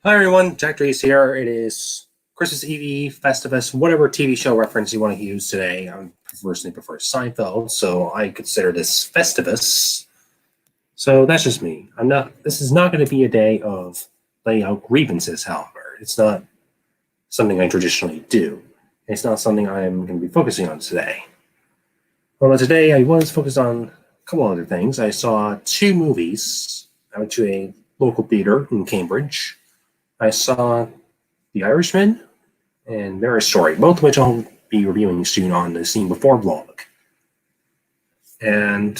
Hi everyone, Jack Drees here. It is Christmas Eve, Festivus, whatever TV show reference you want to use today. I personally prefer Seinfeld, so I consider this Festivus. So that's just me. This is not going to be a day of laying out grievances, however. It's not something I traditionally do. It's not something I'm going to be focusing on today. Well, today I was focused on a couple other things. I saw two movies. I went to a local theater in Cambridge. I saw The Irishman and Marriage Story, both of which I'll be reviewing soon on the Scene Before blog. And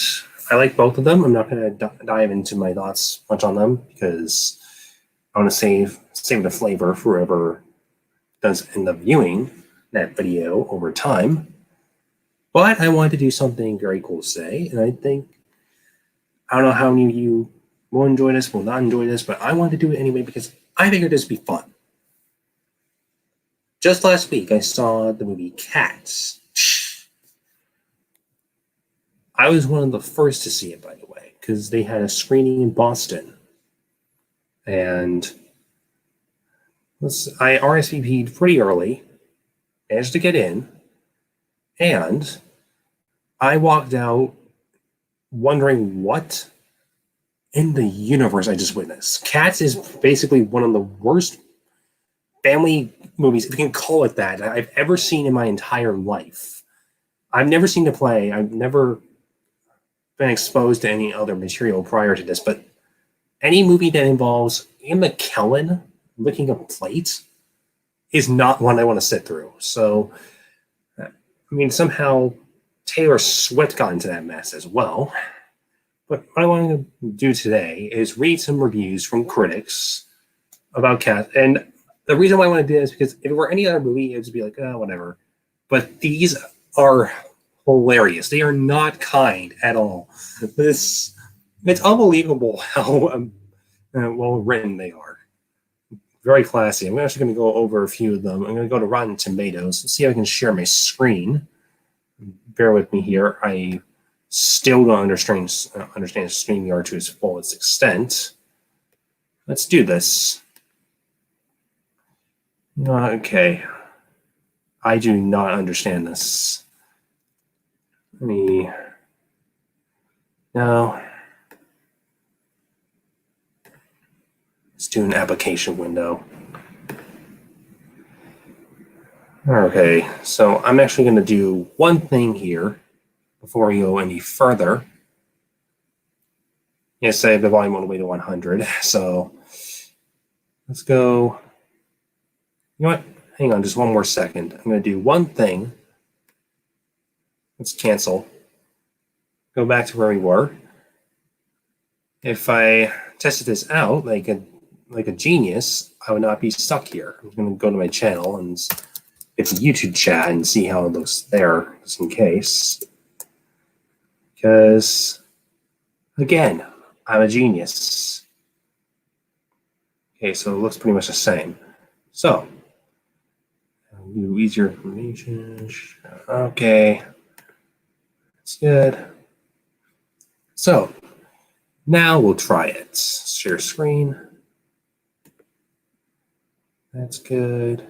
I like both of them. I'm not going to dive into my thoughts much on them because I want to save the flavor for whoever does end up viewing that video over time. But I wanted to do something very cool today, and I don't know how many of you will enjoy this, will not enjoy this, but I wanted to do it anyway because I figured this would be fun. Just last week, I saw the movie Cats. I was one of the first to see it, by the way, because they had a screening in Boston. And I RSVP'd pretty early, managed to get in, and I walked out wondering what in the universe I just witnessed. Cats is basically one of the worst family movies, if you can call it that, I've ever seen in my entire life. I've never seen the play. I've never been exposed to any other material prior to this, but any movie that involves Ian McKellen licking a plate is not one I want to sit through. So, I mean, somehow Taylor Swift got into that mess as well. But what I want to do today is read some reviews from critics about Cats. And the reason why I want to do this is because if it were any other movie, it would be like, oh, whatever. But these are hilarious. They are not kind at all. It's unbelievable how well written they are. Very classy. I'm actually going to go over a few of them. I'm going to go to Rotten Tomatoes and see if I can share my screen. Bear with me here. I still don't understand StreamYard to its fullest extent. Let's do this. Okay. I do not understand this. No. Let's do an application window. Okay, so I'm actually going to do one thing here before we go any further. Yes, I have the volume all the way to 100, so let's go. You know what? Hang on just one more second. I'm going to do one thing. Let's cancel. Go back to where we were. If I tested this out like a genius, I would not be stuck here. I'm going to go to my channel and it's a YouTube chat and see how it looks there, just in case. Because, again, I'm a genius. Okay, so it looks pretty much the same. So, do easier information. Okay, that's good. So, now we'll try it. Share screen. That's good.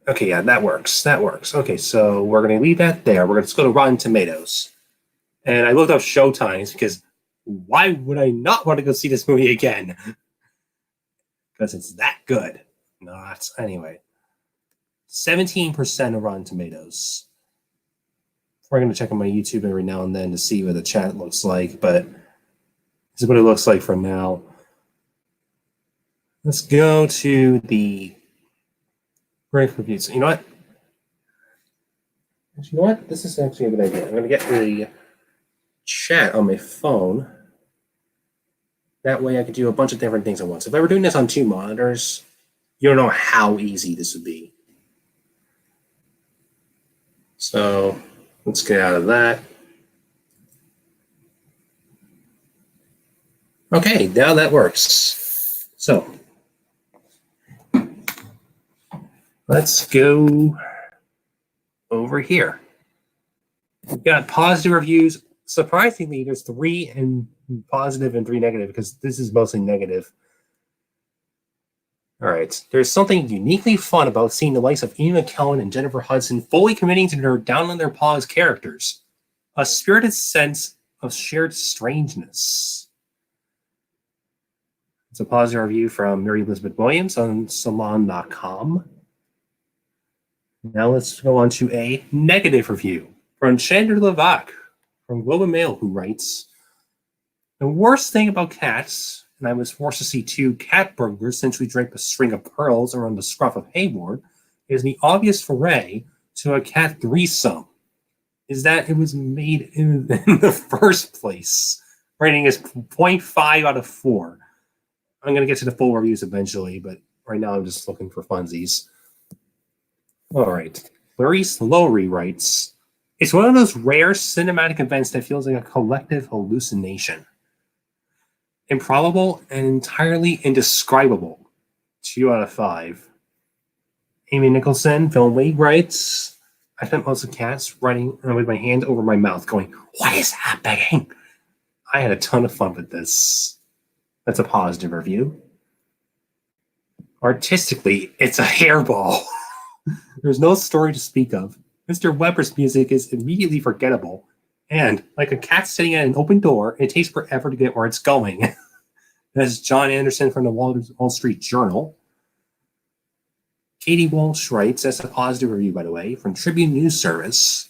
Okay, yeah, that works. That works. Okay, so we're going to leave that there. We're going to go to Rotten Tomatoes. And I looked up showtimes because why would I not want to go see this movie again? Because it's that good. Not anyway. 17% of Rotten Tomatoes. We're going to check on my YouTube every now and then to see what the chat looks like, but this is what it looks like for now. Let's go to the great reviews. You know what? You know what? This is actually a good idea. I'm going to get the chat on my phone. That way I could do a bunch of different things at once. If I were doing this on two monitors, you don't know how easy this would be. So let's get out of that. Okay, now that works. So let's go over here. We've got positive reviews. Surprisingly, there's 3 positive and 3 negative because this is mostly negative. All right. There's something uniquely fun about seeing the likes of Ian McKellen and Jennifer Hudson fully committing to their down on their paws characters. A spirited sense of shared strangeness. It's a positive review from Mary Elizabeth Williams on Salon.com. Now let's go on to a negative review from Chandler Levac from Globe and Mail, who writes, "The worst thing about cats, and I was forced to see 2 cat burglars essentially drape a string of pearls around the scruff of Hayward, is the obvious foray to a cat threesome, is that it was made in the first place. Rating is 0.5 out of 4. I'm going to get to the full reviews eventually, but right now I'm just looking for funsies. All right. Clarice Lowry writes, "It's one of those rare cinematic events that feels like a collective hallucination. Improbable and entirely indescribable. 2 out of 5. Amy Nicholson, Film League, writes, "I spent most of cats writing with my hand over my mouth going, 'What is happening?' I had a ton of fun with this." That's a positive review. Artistically, it's a hairball. There's no story to speak of. Mr. Weber's music is immediately forgettable. And, like a cat sitting at an open door, it takes forever to get where it's going." That's John Anderson from the Wall Street Journal. Katie Walsh writes, that's a positive review, by the way, from Tribune News Service.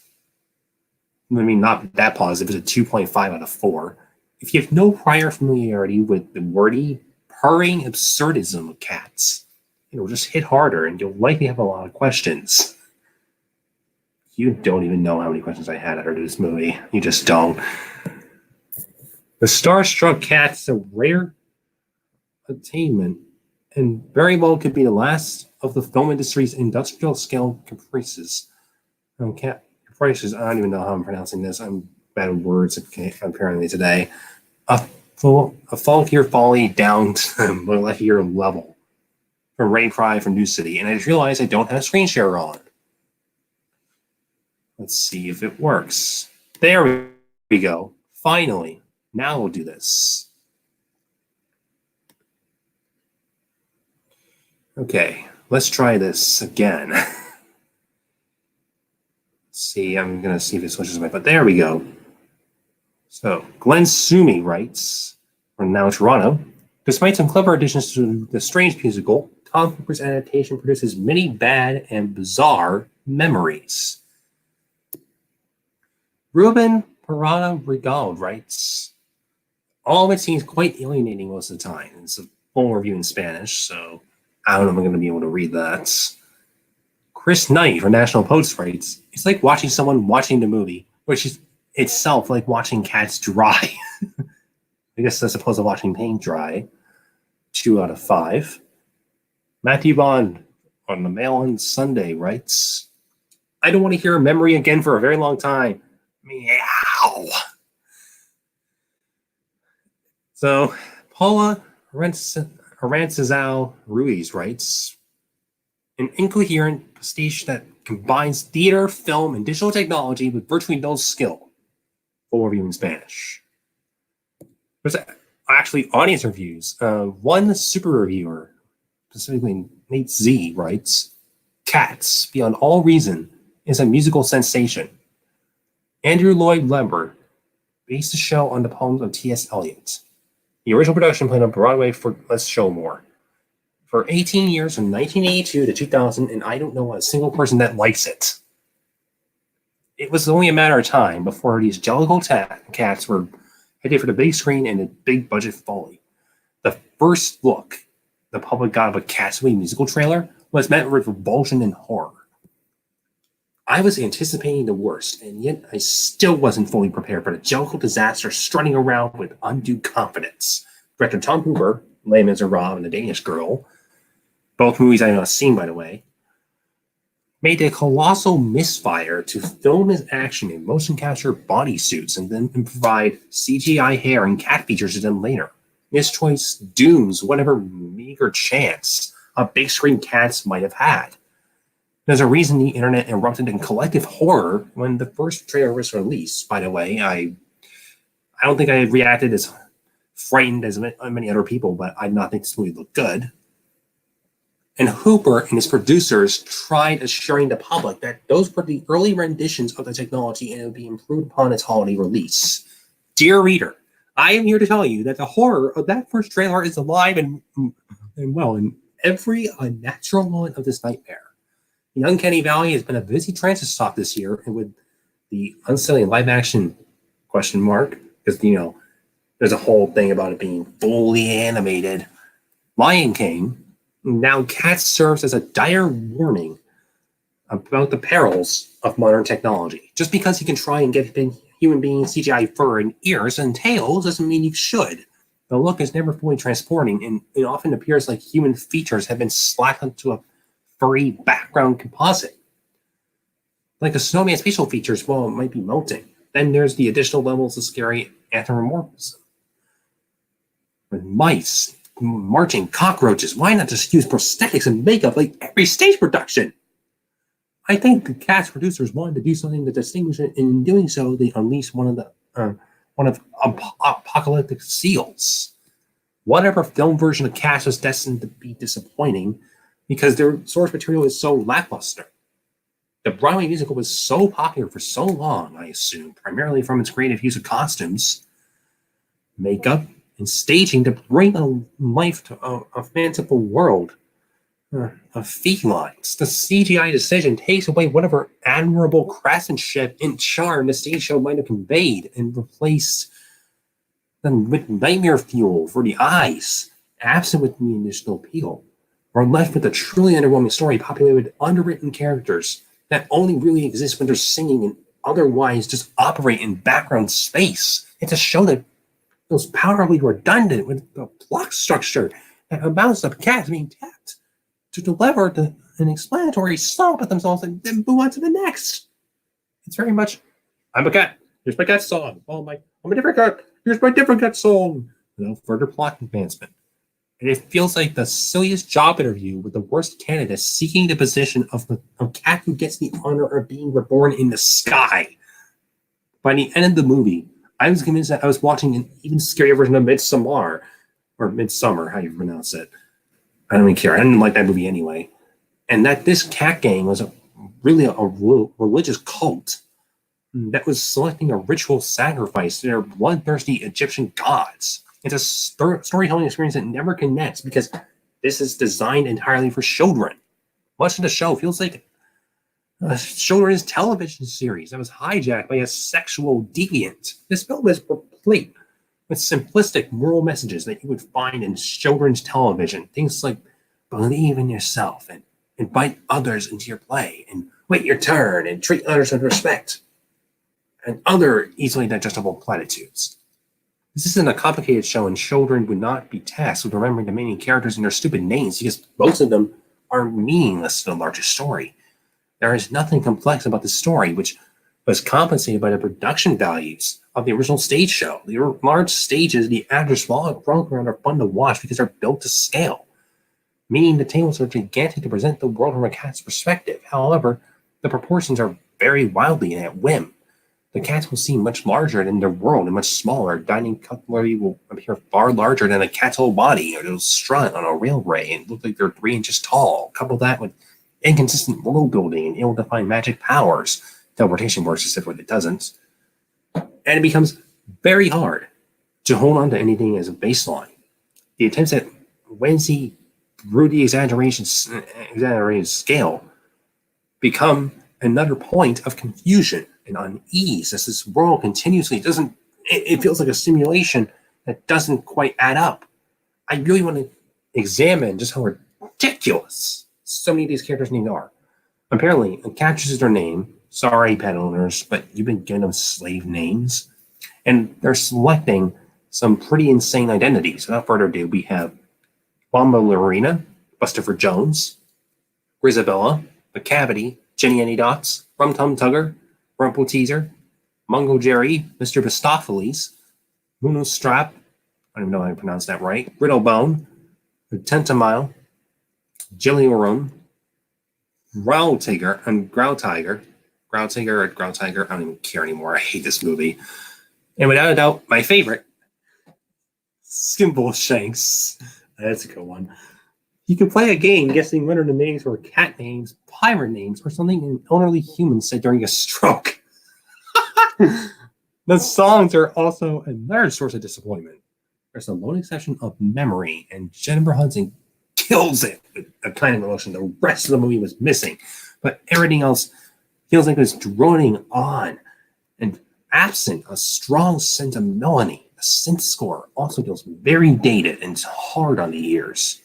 I mean, not that positive. It's a 2.5 out of 4. If you have no prior familiarity with the wordy, purring absurdism of cats, it'll just hit harder and you'll likely have a lot of questions. You don't even know how many questions I had after this movie. You just don't. The Starstruck Cat is a rare attainment and very well could be the last of the film industry's industrial scale caprices. Caprices, I don't even know how I'm pronouncing this. I'm bad at words apparently today. A funkier folly down to the molecular level. From Ray Pry from New City. And I just realized I don't have a screen share on. Let's see if it works. There we go. Finally. Now we'll do this. Okay, let's try this again. Let's see, I'm going to see if it switches my, but there we go. So, Glenn Sumi writes, from Now Toronto, "Despite some clever additions to the Strange musical, Tom Cooper's adaptation produces many bad and bizarre memories." Ruben Parada Regal writes, "All of it seems quite alienating most of the time." It's a full review in Spanish, so I don't know if I'm going to be able to read that. Chris Knight from National Post writes, "It's like watching someone watching the movie, which is itself like watching cats dry." I guess as opposed to watching paint dry. 2 out of 5. Matthew Bond on the Mail on Sunday writes, "I don't want to hear a memory again for a very long time. Meow." So, Paula Arancazal Ruiz writes, "An incoherent pastiche that combines theater, film, and digital technology with virtually no skill." Full review in Spanish. There's actually audience reviews. One super reviewer, specifically Nate Z, writes, "Cats, beyond all reason, is a musical sensation." Andrew Lloyd Webber based the show on the poems of T.S. Eliot. The original production played on Broadway for Let's Show More. For 18 years, from 1982 to 2000, and I don't know a single person that likes it. It was only a matter of time before these jellicle cats were headed for the big screen and the big budget folly. The first look the public got of a Cats movie musical trailer was met with revulsion and horror. I was anticipating the worst, and yet I still wasn't fully prepared for the jellicle disaster strutting around with undue confidence. Director Tom Hooper, Les Miserables and The Danish Girl, both movies I have not seen, by the way, made a colossal misfire to film his action in motion capture bodysuits and then provide CGI hair and cat features to them later. This choice dooms whatever meager chance a big screen Cats might have had. There's a reason the internet erupted in collective horror when the first trailer was released. By the way, I don't think I reacted as frightened as many other people, but I did not think this movie looked good. And Hooper and his producers tried assuring the public that those were the early renditions of the technology and it would be improved upon its holiday release. Dear reader, I am here to tell you that the horror of that first trailer is alive and well in every unnatural moment of this nightmare. The Uncanny Valley has been a busy transit stop this year, and with the unsettling live action question mark, because there's a whole thing about it being fully animated. Lion King, now Cats serves as a dire warning about the perils of modern technology. Just because you can try and get human beings CGI fur and ears and tails doesn't mean you should. The look is never fully transporting, and it often appears like human features have been slapped onto a furry background composite. Like a snowman's facial features, well, it might be melting. Then there's the additional levels of scary anthropomorphism. With mice, marching cockroaches, why not just use prosthetics and makeup like every stage production? I think the Cats producers wanted to do something to distinguish it, and in doing so, they unleashed one of apocalyptic seals. Whatever film version of Cats was destined to be disappointing because their source material is so lackluster. The Broadway musical was so popular for so long, I assume, primarily from its creative use of costumes, makeup, and staging to bring life to a fanciful world of felines. The CGI decision takes away whatever admirable craftsmanship and charm the stage show might have conveyed and replaced them with nightmare fuel for the eyes, absent with the initial appeal. We're left with a truly underwhelming story populated with underwritten characters that only really exist when they're singing and otherwise just operate in background space. It's a show that feels powerfully redundant with the plot structure that amounts to cats being tapped to deliver an explanatory song about themselves and then move on to the next. It's very much, I'm a cat. Here's my cat song. I'm a different cat. Here's my different cat song. Without further plot advancement. And it feels like the silliest job interview with the worst candidate seeking the position of a cat who gets the honor of being reborn in the sky. By the end of the movie, I was convinced that I was watching an even scarier version of Midsommar, or Midsummer, how you pronounce it. I don't even care. I didn't like that movie anyway. And that this cat gang was really a religious cult that was selecting a ritual sacrifice to their bloodthirsty Egyptian gods. It's a storytelling experience that never connects because this is designed entirely for children. Much of the show feels like a children's television series that was hijacked by a sexual deviant. This film is complete with simplistic moral messages that you would find in children's television. Things like believe in yourself and invite others into your play and wait your turn and treat others with respect and other easily digestible platitudes. This isn't a complicated show, and children would not be tasked with remembering the main characters and their stupid names because most of them are meaningless to the larger story. There is nothing complex about the story, which was compensated by the production values of the original stage show. The large stages the actors walk around are fun to watch because they're built to scale, meaning the tables are gigantic to present the world from a cat's perspective. However, the proportions are very wildly and at whim. The cats will seem much larger than their world and much smaller. Dining cutlery will appear far larger than a cat's whole body, or they'll strut on a railway and look like they're 3 inches tall. Couple that with inconsistent world building and ill-defined magic powers. Teleportation works as if it doesn't. And it becomes very hard to hold on to anything as a baseline. The attempts at whimsy, broody exaggerated scale become another point of confusion and unease as this world continuously it feels like a simulation that doesn't quite add up. I really want to examine just how ridiculous so many of these characters' names are. Apparently, a cat chooses their name. Sorry, pet owners, but you've been giving them slave names. And they're selecting some pretty insane identities. Without further ado, we have Bomba Lorena, Busterford Jones, Grisabella, McCavity, Jenny Any Dots, Rum Tum Tugger, Rumple Teaser, Mungo Jerry, Mr. Bistopheles, Muno Strap, I don't even know how to pronounce that right, Riddlebone, Tentamile, Jilliarum, Growl Tiger, I don't even care anymore. I hate this movie. And without a doubt, my favorite, Skimble Shanks. That's a good one. You could play a game guessing whether the names were cat names, pirate names, or something an elderly human said during a stroke. The songs are also another source of disappointment. There's a lone exception of Memory, and Jennifer Hudson kills it with a kind of emotion the rest of the movie was missing. But everything else feels like it's droning on. And absent a strong sense of melody, the synth score also feels very dated and hard on the ears.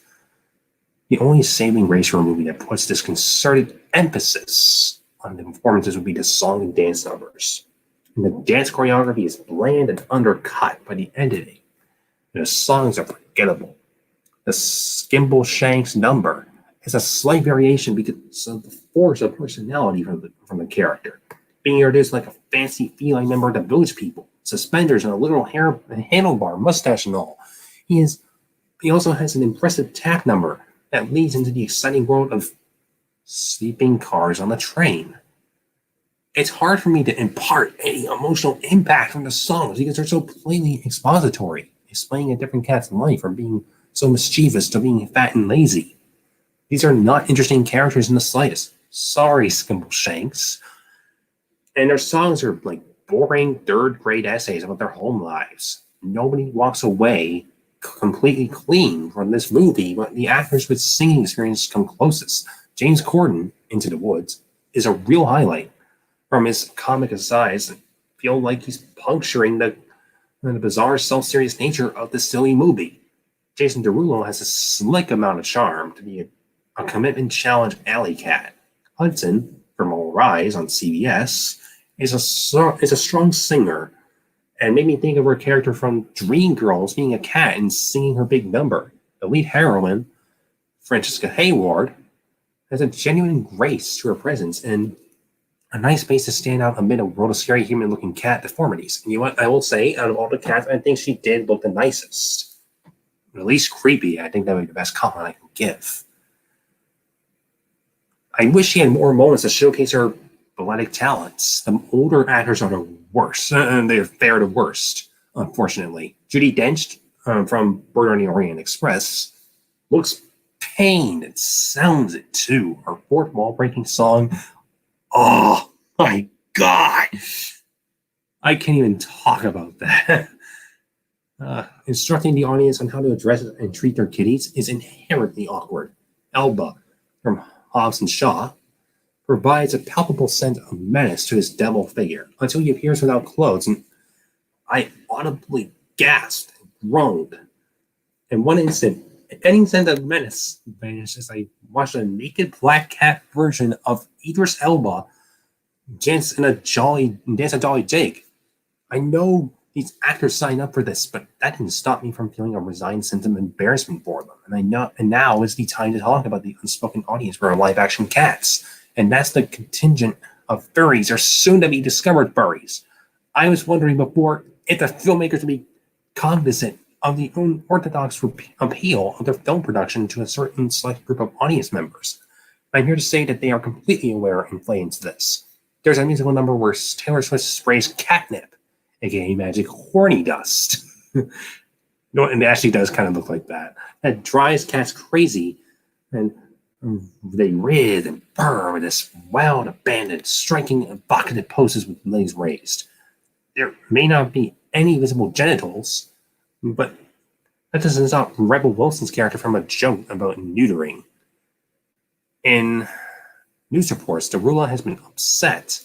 The only saving grace for a movie that puts this concerted emphasis on the performances would be the song and dance numbers. And the dance choreography is bland and undercut by the editing. And the songs are forgettable. The Skimble Shanks number is a slight variation because of the force of personality from the character. Being introduced like a fancy feline member of the village people, suspenders and a little hair handlebar, mustache and all. He also has an impressive tap number that leads into the exciting world of sleeping cars on the train. It's hard for me to impart any emotional impact from the songs because they're so plainly expository, explaining a different cat's life from being so mischievous to being fat and lazy. These are not interesting characters in the slightest. Sorry, Skimble Shanks. And their songs are like boring third-grade essays about their home lives. Nobody walks away completely clean from this movie, but the actors with singing experience come closest. James Corden, Into the Woods, is a real highlight. From his comic asides, I feel like he's puncturing the bizarre, self-serious nature of the silly movie. Jason Derulo has a slick amount of charm to be a commitment challenge alley cat. Hudson, from All Rise on CBS, is a strong singer and made me think of her character from Dreamgirls being a cat and singing her big number. The lead heroine, Francesca Hayward, has a genuine grace to her presence and a nice space to stand out amid a world of scary human-looking cat deformities. And you know what? I will say, out of all the cats, I think she did look the nicest. At least creepy. I think that would be the best compliment I can give. I wish she had more moments to showcase her balletic talents. The older actors are the worst. They're the worst, unfortunately. Judi Dench from Murder on the Orient Express looks pained and sounds it too. Her fourth wall-breaking song, oh my God. I can't even talk about that. Instructing the audience on how to address and treat their kitties is inherently awkward. Elba from Hobbs and Shaw provides a palpable sense of menace to his devil figure until he appears without clothes, and I audibly gasped and groaned. In one instant, any sense of menace vanished as I watched a naked black cat version of Idris Elba dance a Jolly Jake. I know these actors signed up for this, but that didn't stop me from feeling a resigned sense of embarrassment for them. And now is the time to talk about the unspoken audience for our live-action cats. And that's the contingent of furries or soon-to-be discovered furries. I was wondering before if the filmmakers would be cognizant of the unorthodox appeal of their film production to a certain select group of audience members. I'm here to say that they are completely aware and play into this. There's a musical number where Taylor Swift sprays catnip, aka magic horny dust. No, and it actually does kind of look like that. That drives cats crazy, and they writhe and purr with this wild abandon, striking evocative poses with legs raised. There may not be any visible genitals, but that doesn't stop Rebel Wilson's character from a joke about neutering. In news reports, Derulo has been upset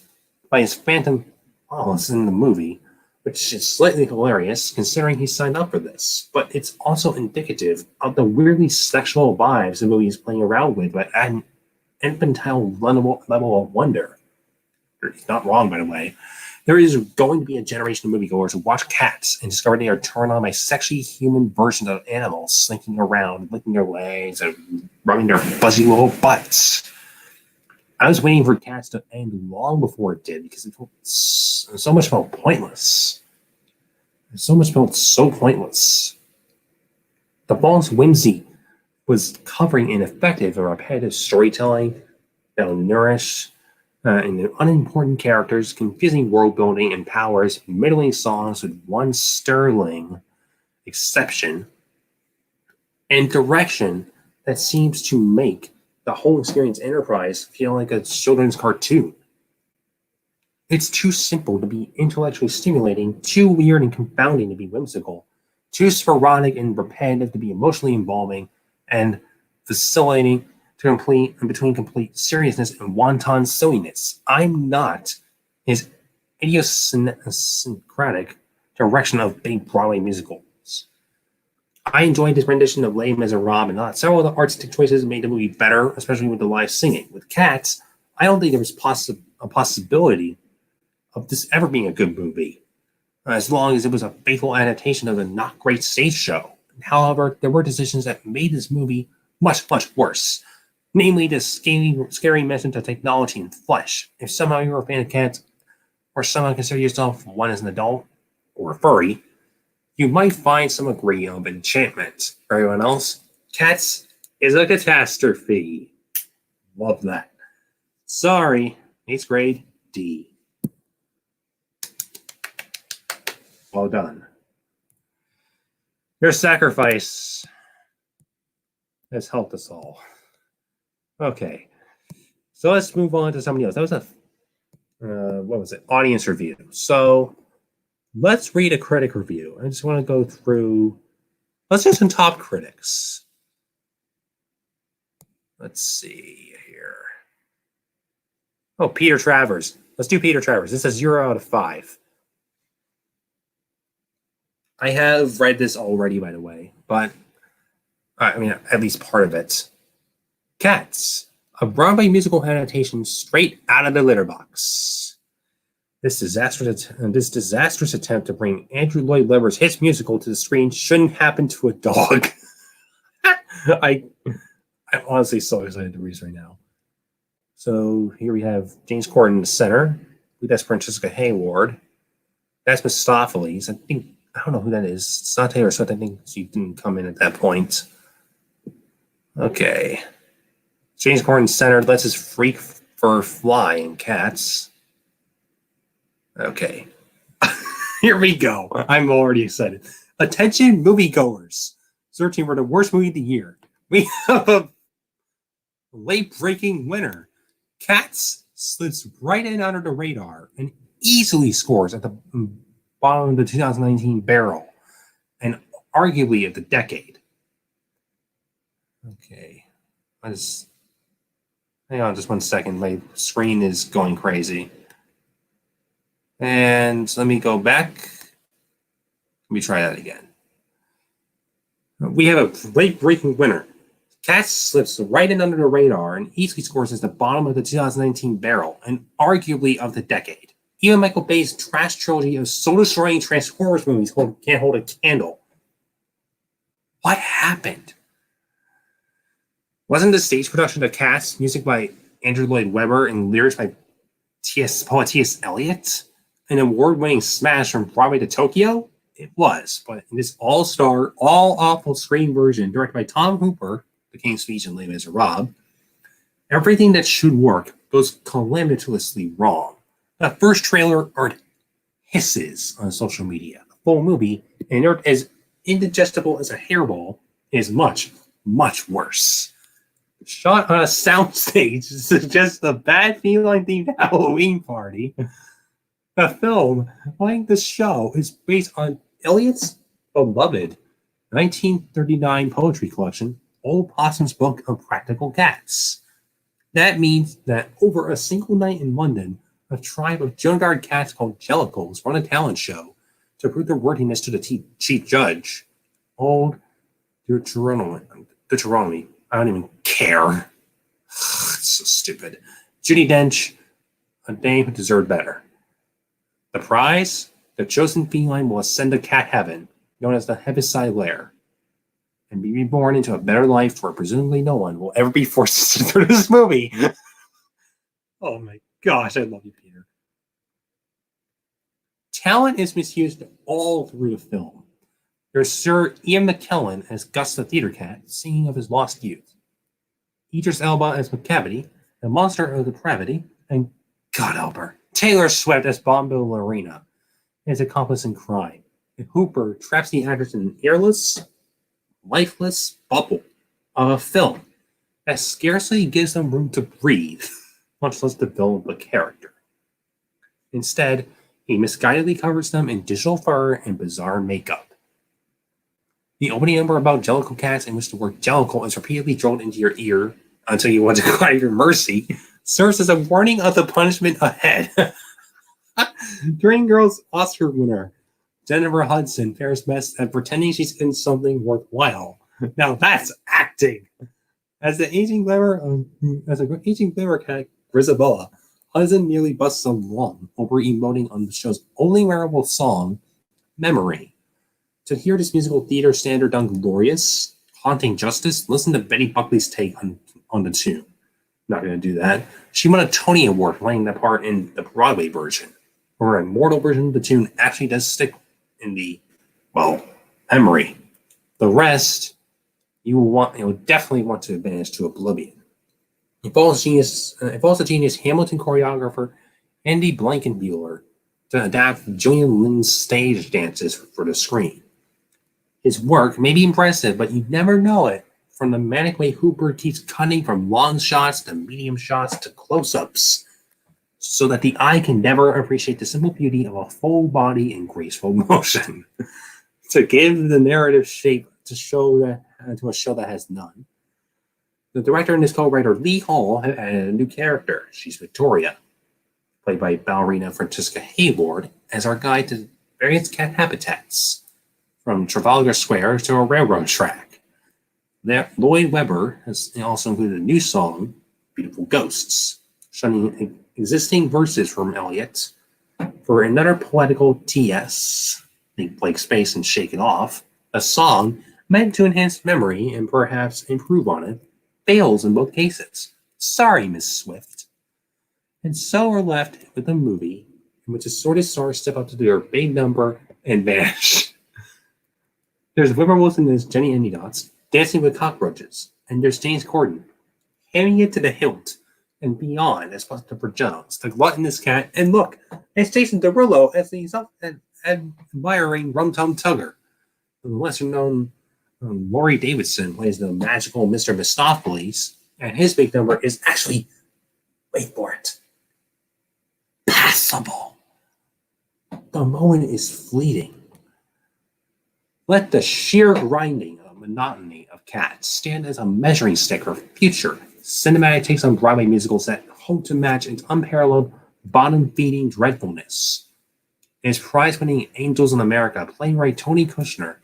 by his phantom policy in the movie, which is slightly hilarious considering he signed up for this. But it's also indicative of the weirdly sexual vibes the movie is playing around with at an infantile level of wonder. He's not wrong, by the way. There is going to be a generation of moviegoers who watch cats and discover they are turned on by sexually human versions of animals slinking around, licking their legs, and rubbing their fuzzy little butts. I was waiting for cats to end long before it did because so much felt pointless. So much felt so pointless. The false whimsy was covering ineffective and repetitive storytelling, malnourished, and unimportant characters, confusing world building, and powers, middling songs with one sterling exception, and direction that seems to make the whole experience Enterprise feel like a children's cartoon. It's too simple to be intellectually stimulating, too weird and confounding to be whimsical, too sporadic and repetitive to be emotionally involving, and vacillating between complete seriousness and wanton silliness. I'm not his idiosyncratic direction of big Broadway musicals. I enjoyed his rendition of Les Miserables and thought several of the artistic choices made the movie better, especially with the live singing. With Cats, I don't think there was a possibility of this ever being a good movie, as long as it was a faithful adaptation of a not great stage show. However, there were decisions that made this movie much, much worse. Namely, the scary message of technology and flesh. If somehow you're a fan of Cats, or somehow consider yourself one as an adult or a furry, you might find some degree of enchantment. For everyone else, Cats is a catastrophe. Love that. Sorry, 8th grade D. Well done. Your sacrifice has helped us all. Okay, so let's move on to somebody else. That was a what was it? Audience review. So let's read a critic review. I just want to go through. Let's do some top critics. Let's see here. Oh, Peter Travers. Let's do Peter Travers. This is 0 out of 5. I have read this already, by the way, but I mean, at least part of it. Cats, a Broadway musical adaptation straight out of the litter box. This disastrous attempt to bring Andrew Lloyd Webber's hit musical to the screen shouldn't happen to a dog. I'm honestly so excited to read this right now. So here we have James Corden in the center. That's Francesca Hayward. That's Mistopheles. I don't know who that is. It's not Taylor Swift. I think she didn't come in at that point. Okay. James Corden centered. Lets his freak fur fly in Cats. Okay. Here we go. I'm already excited. Attention, moviegoers. Searching for the worst movie of the year. We have a late-breaking winner. Cats slips right in under the radar and easily scores at the bottom of the 2019 barrel and arguably of the decade. Okay. Hang on just 1 second. My screen is going crazy. And let me go back. Let me try that again. We have a late-breaking winner. Cats slips right in under the radar and easily scores as the bottom of the 2019 barrel and arguably of the decade. Even Michael Bay's trash trilogy of soul-destroying Transformers movies can't hold a candle. What happened? Wasn't the stage production of Cats music by Andrew Lloyd Webber and lyrics by poet T.S. Eliot an award-winning smash from Broadway to Tokyo? It was, but in this all-star, all-awful screen version directed by Tom Hooper, The King's Speech and Les Miserables, everything that should work goes calamitously wrong. The first trailer earned hisses on social media. The full movie, and as indigestible as a hairball, is much, much worse. Shot on a soundstage suggests a bad feline-themed Halloween party. The film, like the show, is based on Eliot's beloved 1939 poetry collection, Old Possum's Book of Practical Cats. That means that over a single night in London, a tribe of junkyard cats called Jellicles run a talent show to prove their worthiness to the chief judge. Old Deuteronomy. I don't even care. It's so stupid. Judi Dench, a dame who deserved better. The prize? The chosen feline will ascend to cat heaven, known as the Heaviside Lair, and be reborn into a better life where presumably no one will ever be forced to sit through this movie. Oh my gosh, I love you, Peter. Talent is misused all through the film. There's Sir Ian McKellen as Gus the Theater Cat, singing of his lost youth. Idris Elba as McCavity, the Monster of Depravity, and God help her, Taylor Swift as Bombo Lorena, his accomplice in crime. And Hooper traps the actress in an airless, lifeless bubble of a film that scarcely gives them room to breathe, much less develop a character. Instead, he misguidedly covers them in digital fur and bizarre makeup. The opening number about Jellicle cats, in which the word Jellicle is repeatedly drilled into your ear until you want to cry your mercy, serves as a warning of the punishment ahead. Dreamgirls Oscar winner Jennifer Hudson fares best at pretending she's in something worthwhile. Now that's acting. As an aging glamour cat, Grisabella, Hudson nearly busts a lung over emoting on the show's only memorable song, Memory. To hear this musical theater standard done glorious, haunting justice, listen to Betty Buckley's take on the tune. Not going to do that. She won a Tony Award playing that part in the Broadway version, where an immortal version of the tune actually does stick in the, memory. The rest, you'll definitely want to banish to oblivion. It falls to genius Hamilton choreographer Andy Blankenbuehler to adapt Julian Lynn's stage dances for the screen. His work may be impressive, but you never know it from the manic way Hooper keeps cutting from long shots to medium shots to close-ups, so that the eye can never appreciate the simple beauty of a full body in graceful motion. To give the narrative shape to a show that has none. The director and his co-writer Lee Hall have added a new character. She's Victoria, played by ballerina Francesca Hayward, as our guide to various cat habitats, from Trafalgar Square to a railroad track. Lloyd Webber has also included a new song, Beautiful Ghosts, shunning existing verses from Eliot for another poetical TS, think Blank Space and Shake It Off, a song meant to enhance memory and perhaps improve on it, fails in both cases. Sorry, Miss Swift. And so we're left with a movie in which assorted stars step up to their big number and vanish. There's Wimmer Wilson as Jenny Anydots dancing with cockroaches, and there's James Corden hamming it to the hilt and beyond as Christopher Jones, the gluttonous cat, and look, it's Jason Derulo as the admiring Rum Tum Tugger. The lesser-known Laurie Davidson plays the magical Mr. Mistopheles, and his big number is actually, wait for it, passable. The moment is fleeting. Let the sheer grinding of monotony of Cats stand as a measuring stick for future cinematic takes on Broadway musicals that hope to match its unparalleled bottom-feeding dreadfulness. In his prize-winning Angels in America, playwright Tony Kushner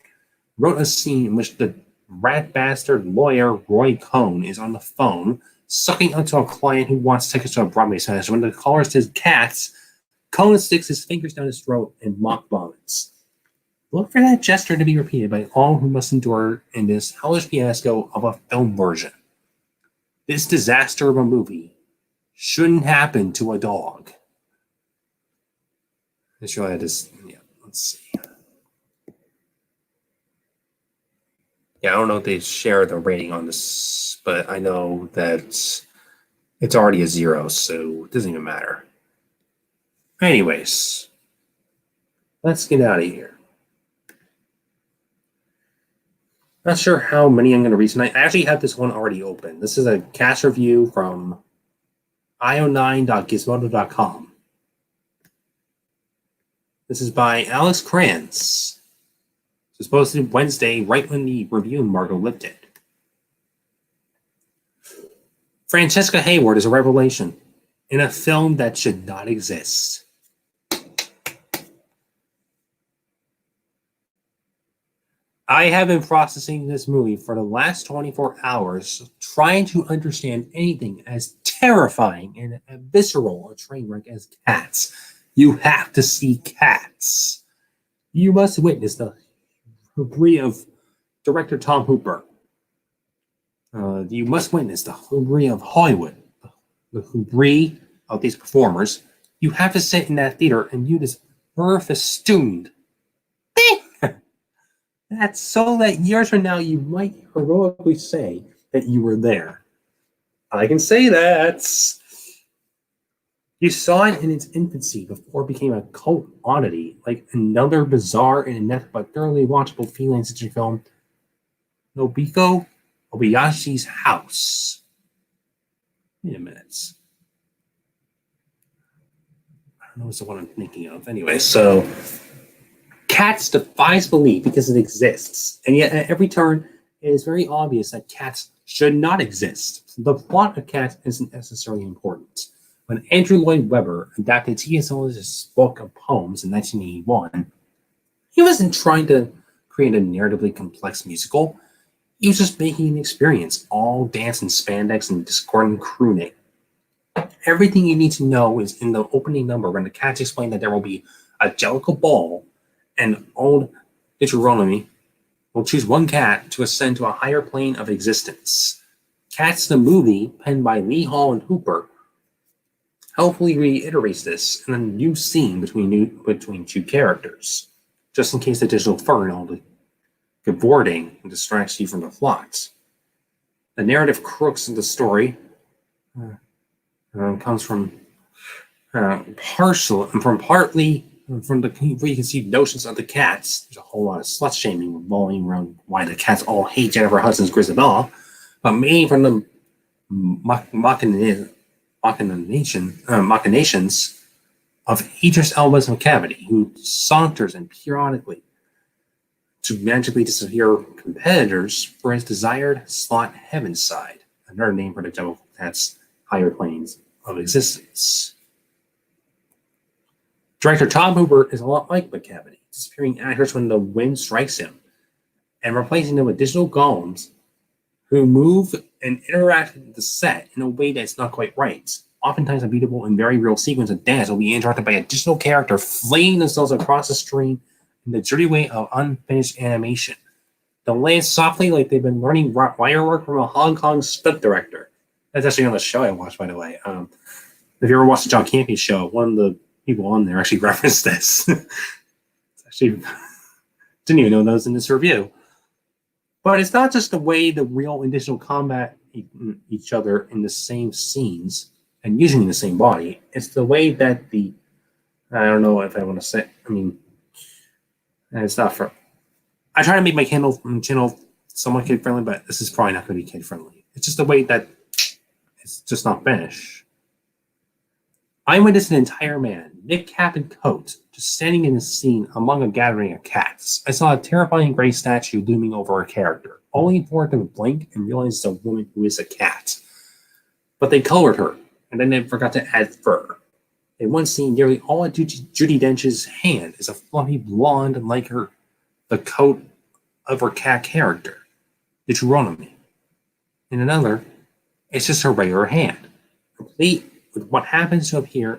wrote a scene in which the rat bastard lawyer Roy Cohn is on the phone, sucking onto a client who wants tickets to a Broadway smash. When the caller says Cats, Cohn sticks his fingers down his throat and mock vomits. Look for that gesture to be repeated by all who must endure in this hellish fiasco of a film version. This disaster of a movie shouldn't happen to a dog. Let's see. Yeah, I don't know if they share the rating on this, but I know that it's already a 0, so it doesn't even matter. Anyways, let's get out of here. Not sure how many I'm going to read tonight. I actually have this one already open. This is a cast review from io9.gizmodo.com. This is by Alex Kranz. It's posted Wednesday, right when the review embargo lifted. Francesca Hayward is a revelation in a film that should not exist. I have been processing this movie for the last 24 hours, trying to understand anything as terrifying and visceral a train wreck as Cats. You have to see Cats. You must witness the hubris of director Tom Hooper. You must witness the hubris of Hollywood, the hubris of these performers. You have to sit in that theater and view this festooned thing. That's so that years from now you might heroically say that you were there. I can say that. You saw it in its infancy before it became a cult oddity, like another bizarre and inept but thoroughly watchable feline stitching film, Nobiko Obayashi's house. Wait a minute. I don't know what's the one I'm thinking of. Anyway, so Cats defies belief because it exists, and yet at every turn, it is very obvious that cats should not exist. The plot of Cats isn't necessarily important. When Andrew Lloyd Webber adapted T.S. Eliot's book of poems in 1981, he wasn't trying to create a narratively complex musical. He was just making an experience, all dance and spandex and discordant crooning. Everything you need to know is in the opening number when the cats explain that there will be a Jellicle ball, and old Deuteronomy will choose one cat to ascend to a higher plane of existence. Cats the movie, penned by Lee Hall and Hooper, helpfully reiterates this in a new scene between two characters, just in case the digital fur and all the cavorting distracts you from the plot. The narrative crux of the story comes from partly from the preconceived notions of the cats. There's a whole lot of slut shaming revolving around why the cats all hate Jennifer Hudson's Grisabella, but mainly from the machinations of Idris Elba's Macavity, who saunters and periodically to magically disappear competitors for his desired slot heaven side, another name for the devil cat's higher planes of existence. Director Tom Hooper is a lot like Macavity, disappearing actors when the wind strikes him, and replacing them with digital golems who move and interact with the set in a way that's not quite right. Oftentimes, a beautiful and very real sequence of dance will be interrupted by a digital character flinging themselves across the screen in the dirty way of unfinished animation. They'll land softly like they've been learning wire work from a Hong Kong stunt director. That's actually on the show I watched, by the way. If you ever watched the John Campea show, one of the people on there actually referenced this. It's actually didn't even know that was in this review. But it's not just the way the real and digital combat each other in the same scenes and using the same body. It's the way that I don't know if I want to say, it's not for, I try to make my channel somewhat kid-friendly, but this is probably not going to be kid-friendly. It's just the way that it's just not finished. I witnessed an entire man, Nick cap and coat, just standing in a scene among a gathering of cats. I saw a terrifying gray statue looming over a character, only for it to blink and realize it's a woman who is a cat. But they colored her, and then they forgot to add fur. In one scene, nearly all of Judi Dench's hand is a fluffy blonde like the coat of her cat character, Deuteronomy. In another, it's just her regular hand, complete with what happens to appear,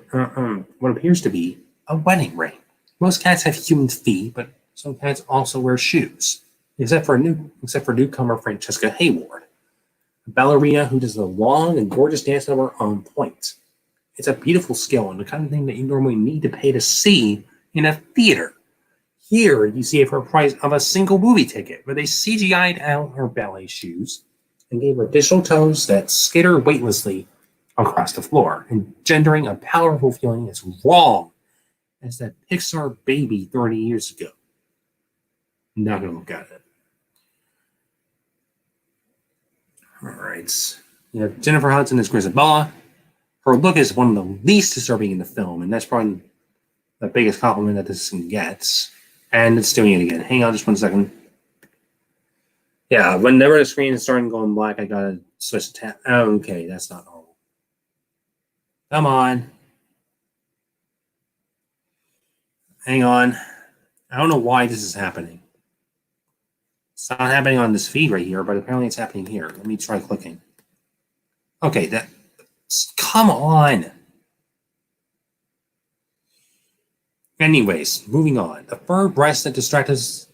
what appears to be a wedding ring. Most cats have human feet, but some cats also wear shoes, except for newcomer Francesca Hayward, a ballerina who does a long and gorgeous dance number on point. It's a beautiful skill and the kind of thing that you normally need to pay to see in a theater. Here, you see it for a price of a single movie ticket, where they CGI'd out her ballet shoes and gave her digital toes that skitter weightlessly across the floor, engendering a powerful feeling as wrong as that Pixar baby 30 years ago. Not gonna look at it. All right. You have Jennifer Hudson as Grisabella. Her look is one of the least disturbing in the film, and that's probably the biggest compliment that this thing gets. And it's doing it again. Hang on just 1 second. Yeah, whenever the screen is starting going black, I gotta switch to tab. Okay, that's not normal. Come on. Hang on. I don't know why this is happening. It's not happening on this feed right here, but apparently it's happening here. Let me try clicking. Okay, come on. Anyways, moving on. The fur breast that distract us.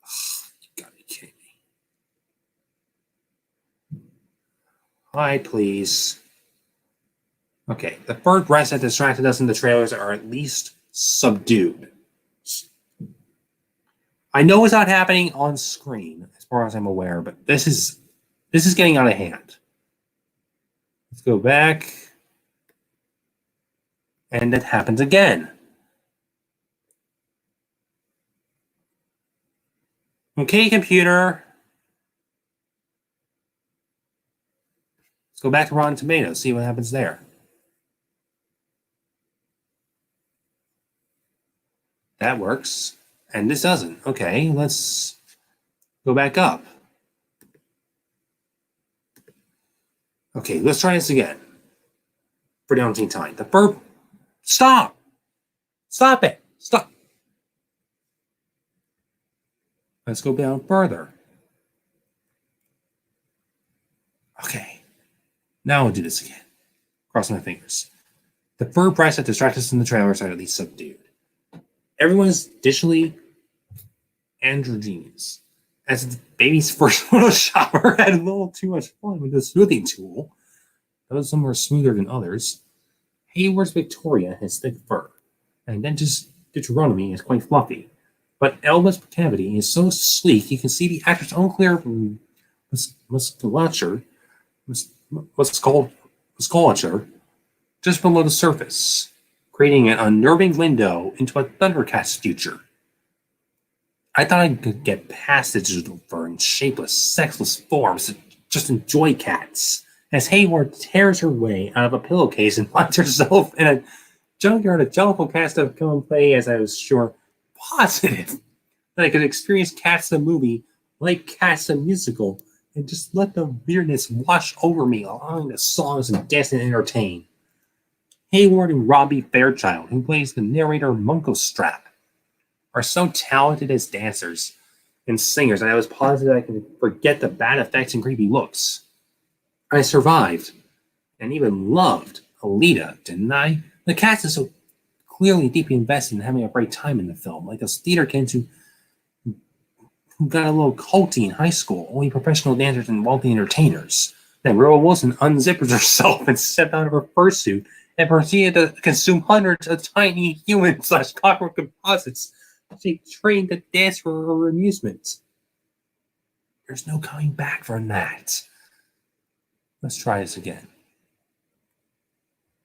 Oh, you gotta be kidding me. Hi, please. Okay, the fur breasts that distracted us in the trailers are at least subdued. I know it's not happening on screen, as far as I'm aware, but this is getting out of hand. Let's go back. And it happens again. Okay, computer. Let's go back to Rotten Tomatoes, see what happens there. That works. And this doesn't. Okay, let's go back up. Okay, let's try this again. For the umpteenth time. The burp. Stop! Stop it! Stop! Let's go down further. Okay. Now we'll do this again. Cross my fingers. The fur press that distracts us in the trailers are at least subdued. Everyone is digitally androgynous. As the baby's first Photoshopper had a little too much fun with the smoothing tool, those some were smoother than others. Hayward's Victoria has thick fur, and dentist Deuteronomy is quite fluffy. But Elba's cavity is so sleek you can see the actor's unclear musculature just below the surface, creating an unnerving window into a Thundercats future. I thought I could get past the digital fur and shapeless, sexless forms to just enjoy cats, as Hayward tears her way out of a pillowcase and finds herself in a junkyard of Jellicle cats to come and play, as I was positive that I could experience Cats the movie like Cats the musical and just let the weirdness wash over me, allowing the songs and dancing to entertain. Hayward and Robbie Fairchild, who plays the narrator Munko Strap, are so talented as dancers and singers that I was positive I could forget the bad effects and creepy looks. I survived and even loved Alita, didn't I? The cast is so clearly deeply invested in having a great time in the film, like those theater kids who got a little culty in high school, only professional dancers and wealthy entertainers. Then Rebel Wilson unzippers herself and stepped out of her fursuit and proceeded to consume hundreds of tiny human/cockroach composites she trained to dance for her amusement. There's no coming back from that. Let's try this again.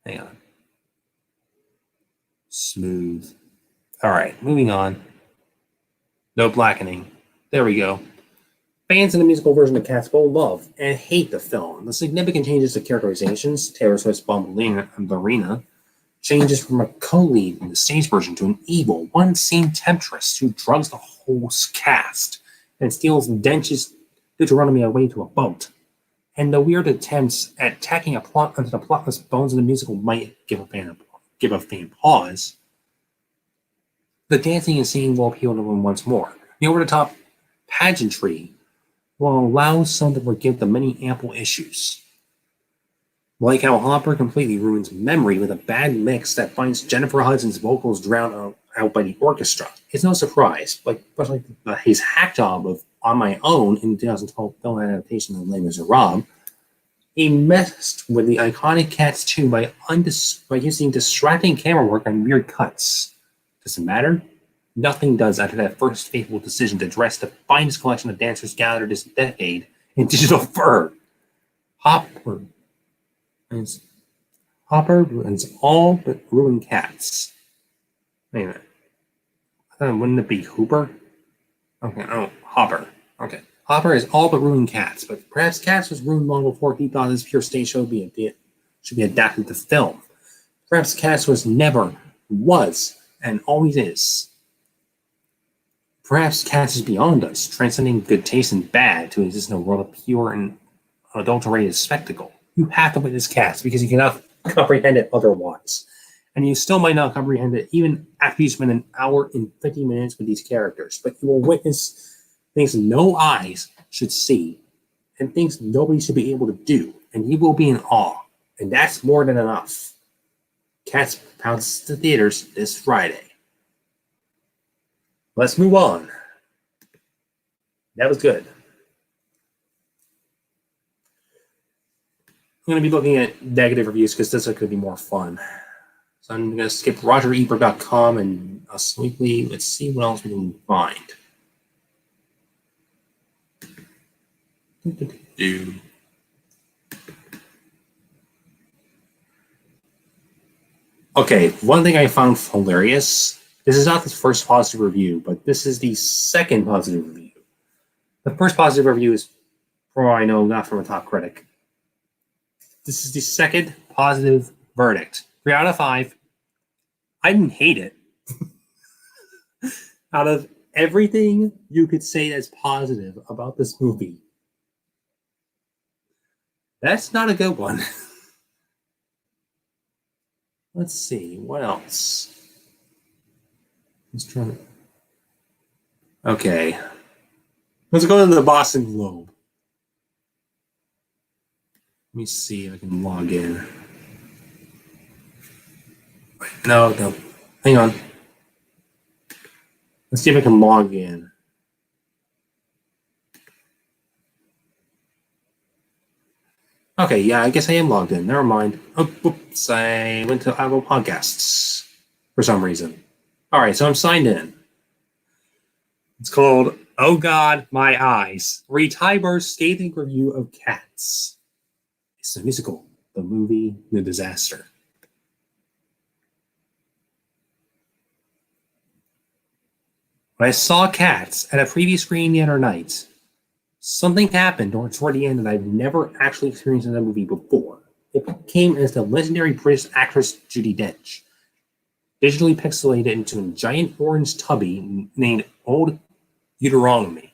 Hang on. Smooth. All right, moving on. No blackening. There we go. Fans in the musical version of Cats both love and hate the film. The significant changes to characterizations, Taylor Swift's ballerina, changes from a co-lead in the stage version to an evil, one-scene temptress who drugs the whole cast and steals Dench's Deuteronomy away to a boat. And the weird attempts at tacking a plot onto the plotless bones of the musical might give a fan pause. The dancing and singing will appeal to them once more. The over-the-top pageantry will allow some to forgive the many ample issues. Like how Hopper completely ruins memory with a bad mix that finds Jennifer Hudson's vocals drowned out by the orchestra. It's no surprise, much like his hack job of On My Own in the 2012 film adaptation of Les Miserables, he messed with the iconic Cats too by using distracting camera work on weird cuts. Does it matter? Nothing does after that first fateful decision to dress the finest collection of dancers gathered this decade in digital fur. Hopper ruins all but ruined Cats. Wait a minute. Wouldn't it be Hooper? Okay, oh, Hopper. Okay. Hopper is all but ruined Cats, but perhaps Cats was ruined long before he thought this pure stage show should be adapted to film. Perhaps Cats was, and always is. Perhaps Cats is beyond us, transcending good taste and bad to exist in a world of pure and unadulterated spectacle. You have to witness Cats because you cannot comprehend it otherwise. And you still might not comprehend it even after you spend an hour and 50 minutes with these characters. But you will witness things no eyes should see and things nobody should be able to do. And you will be in awe. And that's more than enough. Cats pounces to theaters this Friday. Let's move on. That was good. I'm going to be looking at negative reviews because this is going to be more fun. So I'm going to skip RogerEbert.com and Us Weekly. Let's see what else we can find. Okay, one thing I found hilarious. This is not the first positive review, but this is the second positive review. The first positive review is, for all I know, not from a top critic. This is the second positive verdict. 3 out of 5. I didn't hate it. Out of everything you could say that's positive about this movie, that's not a good one. Let's see, what else? Let's try. Okay. Let's go to the Boston Globe. Let me see if I can log in. No. Hang on. Let's see if I can log in. Okay, yeah, I guess I am logged in. Never mind. Oh, oops, I went to Apple Podcasts for some reason. All right, so I'm signed in. It's called Oh God, My Eyes. Reed Hyber's scathing review of Cats. It's the musical, the movie, the disaster. When I saw Cats at a previous screening the other night, something happened toward the end that I've never actually experienced in a movie before. It came as the legendary British actress Judi Dench, digitally pixelated into a giant orange tubby named Old Deuteronomy.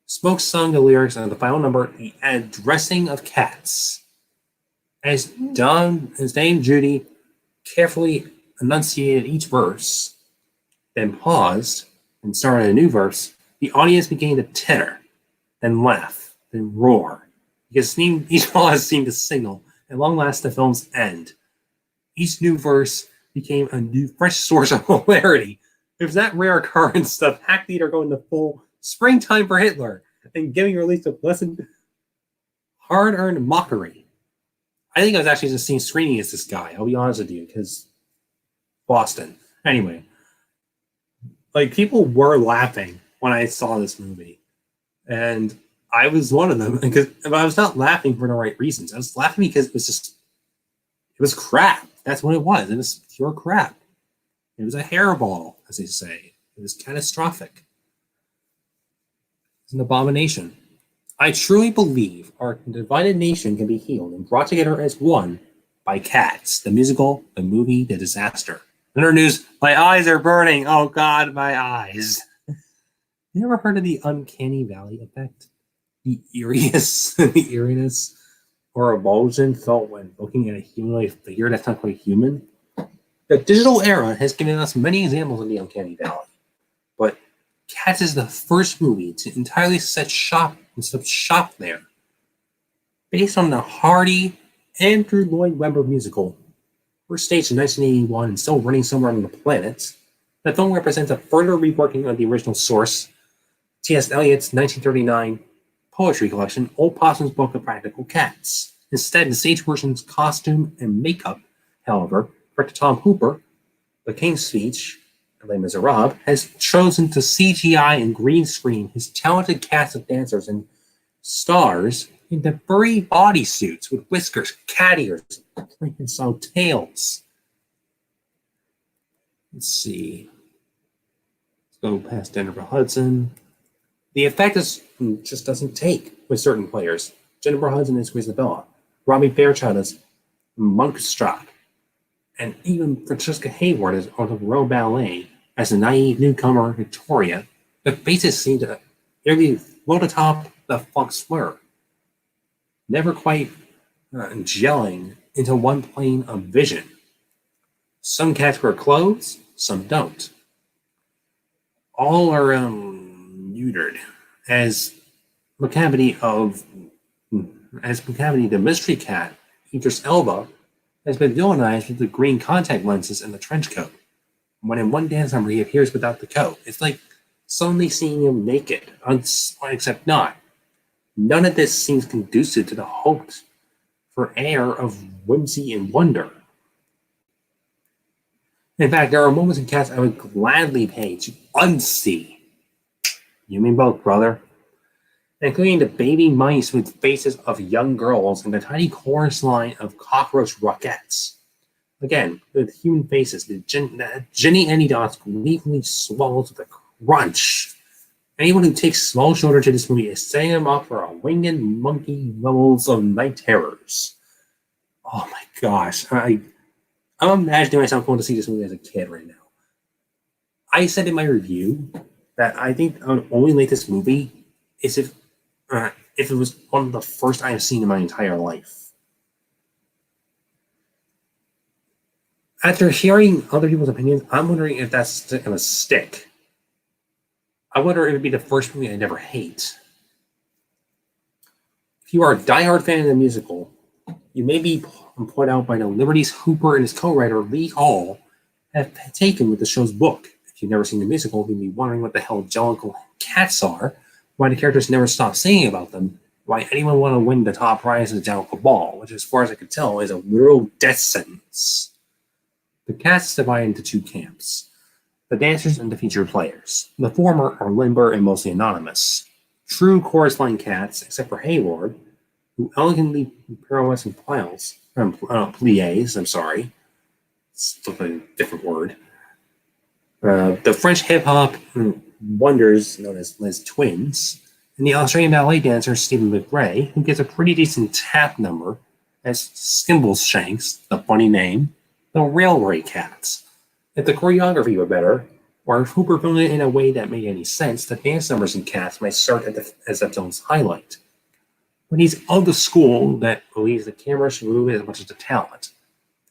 Smoke sung the lyrics of the final number, The Addressing of Cats. As Dame Judy carefully enunciated each verse, then paused and started a new verse, the audience began to titter, then laugh, then roar, because each pause seemed to signal, at long last, the film's end. Each new verse became a new, fresh source of hilarity. It was that rare occurrence of Hack Theater going to full springtime for Hitler and giving release to blessed, hard-earned mockery. I think I was actually just seeing screening as this guy, I'll be honest with you, because Boston. Anyway, like, people were laughing when I saw this movie. And I was one of them, because I was not laughing for the right reasons. I was laughing because it was crap. That's what it was. It was pure crap. It was a hairball, as they say. It was catastrophic. It's an abomination. I truly believe our divided nation can be healed and brought together as one by Cats, the musical, the movie, the disaster. Another news, my eyes are burning. Oh God, my eyes. You ever heard of the uncanny valley effect? The eeriness or revulsion felt when looking at a humanoid figure that's not quite human? The digital era has given us many examples of the uncanny valley, but Cats is the first movie to entirely set shop there. Based on the hardy Andrew Lloyd Webber musical, first staged in 1981 and still running somewhere on the planet, the film represents a further reworking of the original source, T.S. Eliot's 1939 poetry collection, Old Possum's Book of Practical Cats. Instead, the stage version's costume and makeup, however, director Tom Hooper, The King's Speech, Les Miserables, has chosen to CGI and green screen his talented cast of dancers and stars into furry bodysuits with whiskers, cat ears, and prehensile tails. Let's see. Let's go past Jennifer Hudson. The effect just doesn't take with certain players. Jennifer Hudson is Grisabella, Robbie Fairchild is Monkstrap, and even Francesca Hayward is of the Royal Ballet as the naive newcomer Victoria. The faces seem to nearly float atop the Fox Fleur, never quite gelling into one plane of vision. Some cats wear clothes, some don't. All are neutered, as Macavity, the mystery cat, Idris Elba, has been villainized with the green contact lenses and the trench coat. When in one dance number he appears without the coat, it's like suddenly seeing him naked, except not. None of this seems conducive to the hoped for air of whimsy and wonder. In fact, there are moments in Cats I would gladly pay to unsee. You mean both, brother? Including the baby mice with faces of young girls and the tiny chorus line of cockroach rockets. Again, with human faces, the Jenny Anydots gleefully swallows with a crunch. Anyone who takes small shoulder to this movie is setting them up for a winged monkey levels of night terrors. Oh my gosh. I'm imagining myself going to see this movie as a kid right now. I said in my review that I think I would only like this movie is if it was one of the first I've seen in my entire life. After hearing other people's opinions, I'm wondering if that's going to stick. I wonder if it'd be the first movie I never hate. If you are a diehard fan of the musical, you may be put out by the liberties Hooper and his co-writer Lee Hall have taken with the show's book. If you've never seen the musical, you'll be wondering what the hell Jellicle cats are, why the characters never stop singing about them, why anyone want to win the top prize of the Jellicle Ball, which, as far as I can tell, is a literal death sentence. The cats divide into two camps: the dancers and the featured players. The former are limber and mostly anonymous. True chorus line cats, except for Hayward, who elegantly pirouettes and plies, I'm sorry. It's a different word. The French hip-hop wonders known as Les Twins, and the Australian ballet dancer Stephen McRae, who gets a pretty decent tap number as Skimbleshanks, the funny name, the Railway Cats. If the choreography were better, or if Hooper filmed it in a way that made any sense, the dance numbers in Cats might start as the film's highlight. But he's of the school that believes the camera should move as much as the talent.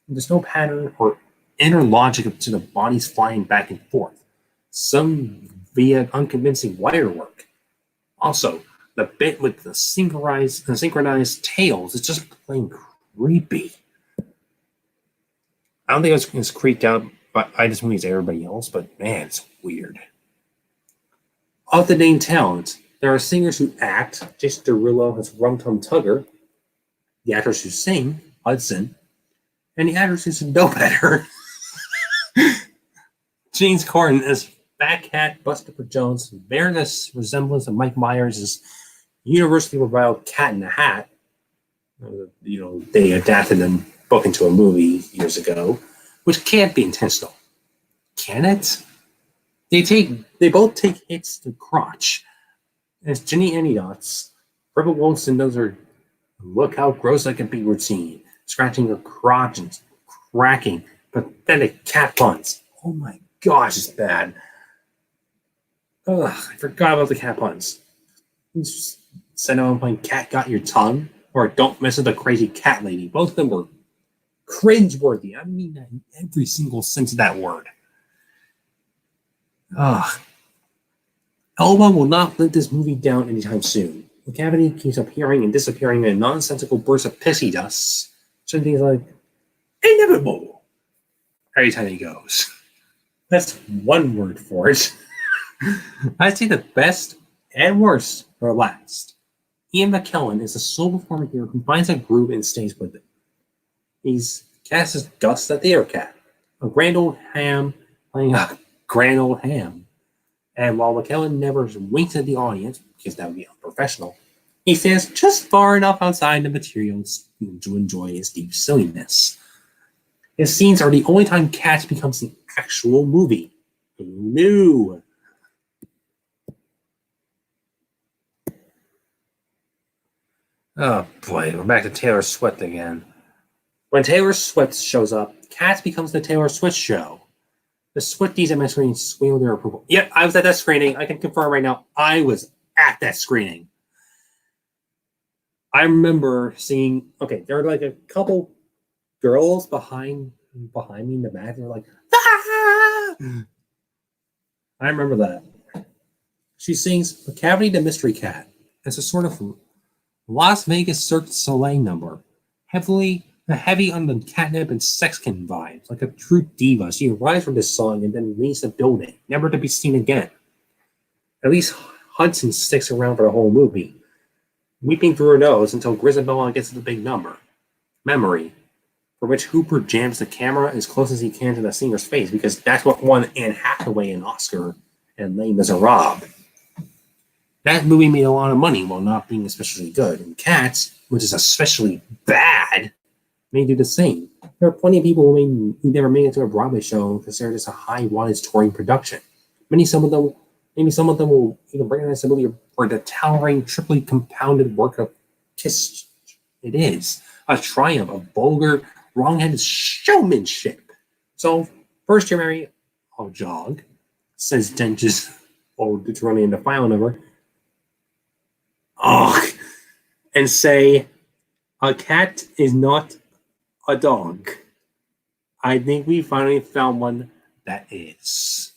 There's no pattern or inner logic to the bodies flying back and forth, some via unconvincing wire work. Also, the bit with the synchronized tails is just plain creepy. I don't think I was creeped out by this movie as everybody else, but man, it's weird. Of the named talent, there are singers who act. Jason Derulo as Rum Tum Tugger, the actors who sing, Hudson, and the actors who should know better. James Corden as Fat Cat Buster Jones bears this resemblance of Mike Myers' universally reviled Cat in the Hat. They adapted the book into a movie years ago, which can't be intentional. Can it? They both take hits to crotch. As Jenny Anydots, Rebel Wilson does her look how gross I can be routine, scratching her crotch and cracking pathetic cat puns. Oh my gosh, it's bad. Ugh, I forgot about the cat puns. Just said I'm playing Cat Got Your Tongue or Don't Mess with the Crazy Cat Lady. Both of them were cringeworthy. I mean that in every single sense of that word. Ugh. Elba will not let this movie down anytime soon. The cavity keeps appearing and disappearing in a nonsensical burst of pissy dust. Something like inevitable every time he goes. That's one word for it. I'd say the best and worst are last. Ian McKellen is a sole performer here who finds a groove and stays with it. He's cast as Gus the Theater Cat, a grand old ham playing a grand old ham. And while McKellen never winks at the audience, because that would be unprofessional, he stands just far enough outside the materials to enjoy his deep silliness. His scenes are the only time Cats becomes an actual movie. Who knew? Oh boy, we're back to Taylor Swift again. When Taylor Swift shows up, Cats becomes the Taylor Swift show. The Swifties at my screen squeal their approval. Yep, I was at that screening. I can confirm right now, I was at that screening. I remember seeing, okay, there were like a couple girls behind me in the back. They were like, ah! I remember that. She sings The Cavity the Mystery Cat. It's a sort of Las Vegas Cirque du Soleil number. Heavy on the catnip and sexkin vibes. Like a true diva, she arrives from this song and then leaves the building, never to be seen again. At least Hudson sticks around for the whole movie, weeping through her nose until Grisabella gets to the big number, Memory, for which Hooper jams the camera as close as he can to the singer's face because that's what won Anne Hathaway an Oscar and Les Miserables. That movie made a lot of money while not being especially good, and Cats, which is especially bad, may do the same. There are plenty of people who never made it to a Broadway show because they're just a high-wattage touring production. Maybe some of them will even recognize the movie for the towering, triply compounded work of Kiss It is a triumph of vulgar, wrong-headed showmanship. So, first you're Mary, I'll jog, says Dench's old Deuteronian defiant number. Oh, and say, a cat is not a dog. I think we finally found one that is.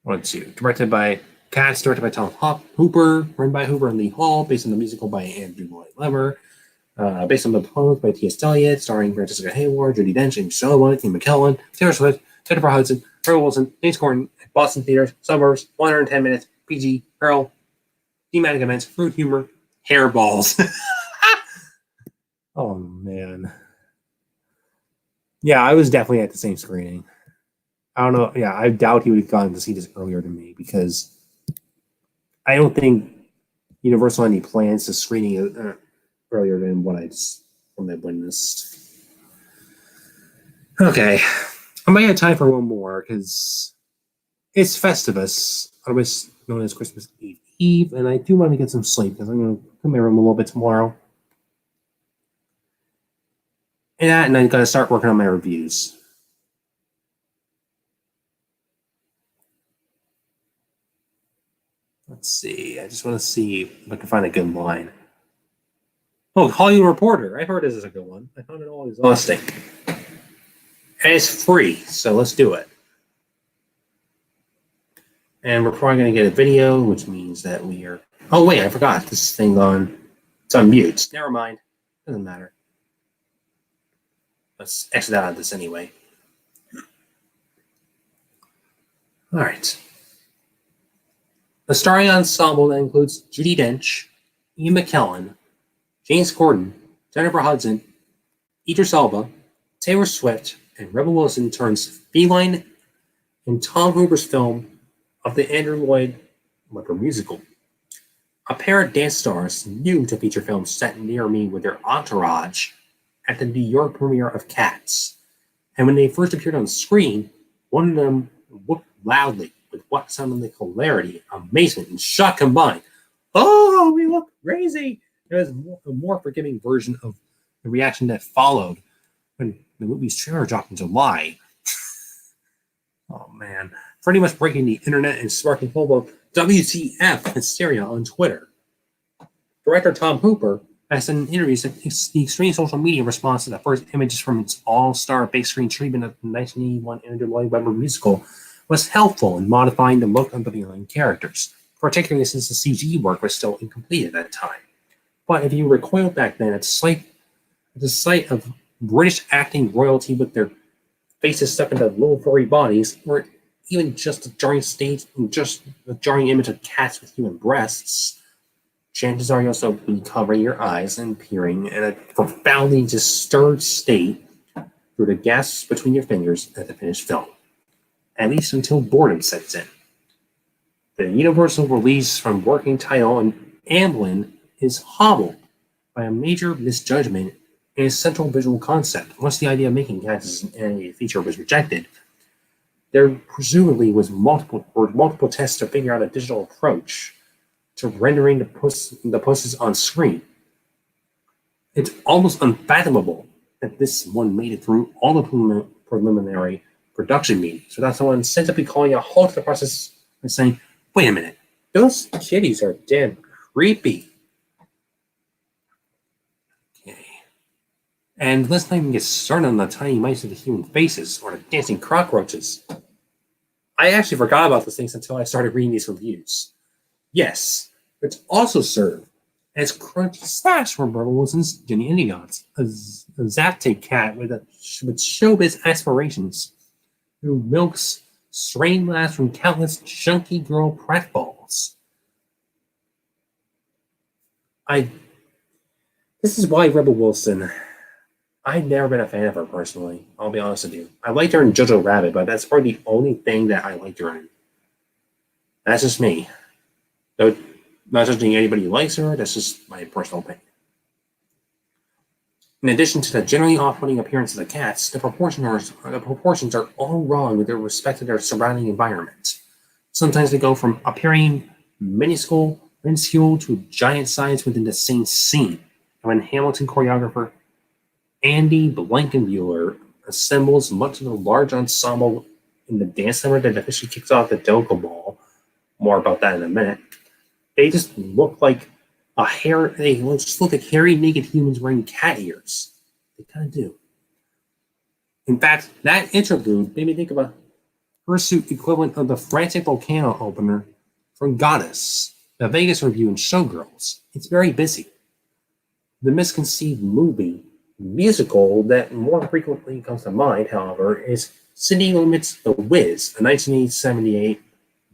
1, 2. Directed by Cats, directed by Tom Hooper, written by Hooper and Lee Hall, based on the musical by Andrew Lloyd Webber, based on the poems by T.S. Eliot, starring Francisca Hayward, Judi Dench, Amy Sherwood, Ian McKellen, Taylor Swift, Jennifer Hudson, Rebel Wilson, James Corden, Boston Theaters, Suburbs, 110 minutes, PG, Earl, thematic events, fruit humor, hairballs. Oh, man. Yeah, I was definitely at the same screening. I don't know. Yeah, I doubt he would have gone to see this earlier than me because I don't think Universal had any plans to screening it earlier than what I witnessed. Okay, I might have time for one more because it's Festivus, otherwise known as Christmas Eve, and I do want to get some sleep because I'm going to come in my room a little bit tomorrow. And I'm going to start working on my reviews. Let's see. I just want to see if I can find a good line. Oh, Hollywood Reporter. I've heard this is a good one. I found it all exhausting. And it's free, so let's do it. And we're probably going to get a video, which means that we are... Oh, wait, I forgot. This thing it's on mute. Never mind. Doesn't matter. Let's exit out of this anyway. All right. The starring ensemble that includes Judi Dench, Ian McKellen, James Corden, Jennifer Hudson, Idris Elba, Taylor Swift, and Rebel Wilson turns feline in Tom Hooper's film of the Andrew Lloyd Webber musical. A pair of dance stars new to feature films sat near me with their entourage at the New York premiere of Cats. And when they first appeared on screen, one of them whooped loudly with what sounded like hilarity, amazement, and shock combined. Oh, we look crazy! It was a more forgiving version of the reaction that followed when the movie's trailer dropped in July. Oh, man. Pretty much breaking the internet and sparking full of WTF hysteria on Twitter. Director Tom Hooper has in interviews that the extreme social media response to the first images from its all-star big screen treatment of the 1981 Andrew Lloyd Webber musical was helpful in modifying the look of the villain characters, particularly since the CG work was still incomplete at that time. But if you recoil back then at the sight of British acting royalty with their faces stuck into little furry bodies, or even just a jarring image of cats with human breasts, chances are you'll also be covering your eyes and peering in a profoundly disturbed state through the gasps between your fingers at the finished film. At least until boredom sets in. The Universal release from working title and Amblin is hobbled by a major misjudgment in its central visual concept. Once the idea of making Cats as an animated feature was rejected, there presumably was multiple tests to figure out a digital approach to rendering the pussies on screen. It's almost unfathomable that this one made it through all the preliminary production meetings without someone sensibly calling a halt to the process and saying, wait a minute, those kitties are damn creepy. Okay. And let's not even get started on the tiny mice with the human faces or the dancing cockroaches. I actually forgot about those things until I started reading these reviews. Yes, it's also served as crunchy slash from Rebel Wilson's Jenny Indigots, a Zaptic cat with showbiz aspirations who milks strained laughs from countless chunky girl pratfalls. This is why Rebel Wilson, I've never been a fan of her personally, I'll be honest with you. I liked her in Jojo Rabbit, but that's probably the only thing that I liked her in. That's just me. Though, not judging anybody who likes her, that's just my personal opinion. In addition to the generally off-putting appearance of the cats, the proportions are all wrong with respect to their surrounding environment. Sometimes they go from appearing minuscule minuscule to giant size within the same scene. And when Hamilton choreographer Andy Blankenbuehler assembles much of the large ensemble in the dance number that officially kicks off the Doga Ball, more about that in a minute, they just look like they just look like hairy, naked humans wearing cat ears. They kind of do. In fact, that interlude made me think of a fursuit equivalent of the frantic volcano opener from Goddess, the Vegas review in Showgirls. It's very busy. The misconceived musical that more frequently comes to mind, however, is City Limits The Wiz, a 1978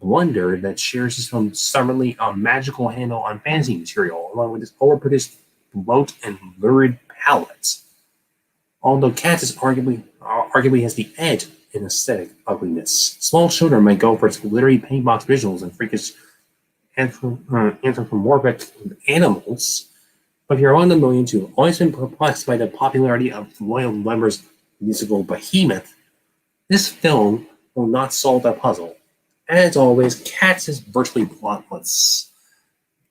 blunder that shares this film stubbornly a magical handle on fantasy material, along with its overproduced bloat and lurid palette. Although Cats is arguably has the edge in aesthetic ugliness, Small Children might go for its glittery paint box visuals and freakish anthropomorphic animals. But if you're among the millions who have always been perplexed by the popularity of Lloyd Webber's musical Behemoth, this film will not solve that puzzle. As always, Cats is virtually plotless.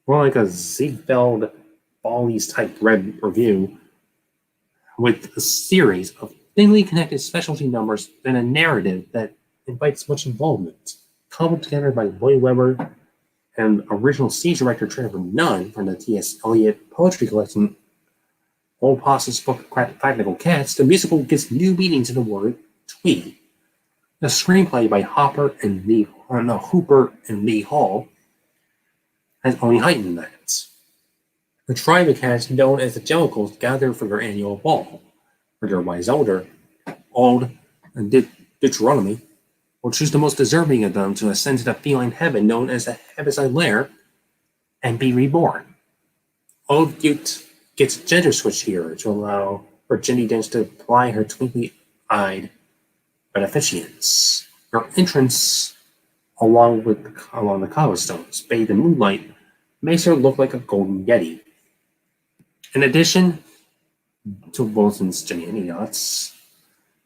More like a Ziegfeld Follies type review with a series of thinly connected specialty numbers than a narrative that invites much involvement, cobbled together by Lloyd Webber and original stage director Trevor Nunn from the T.S. Eliot poetry collection Old Possum's book Practical Cats. The musical gives new meaning to the word twee. The screenplay by Hooper and Lee Hall has only heightened that. The tribe of cats known as the Jellicles gather for their annual ball, where their wise old Deuteronomy will choose the most deserving of them to ascend to the feline heaven known as the Heaviside Lair and be reborn. Old Butte gets gender switched here to allow for Jenny Dench to ply her twinkly-eyed beneficence. Her entrance along the cobblestones, bathed in moonlight, makes her look like a golden yeti. In addition to Wilson's Jenny and Yachts,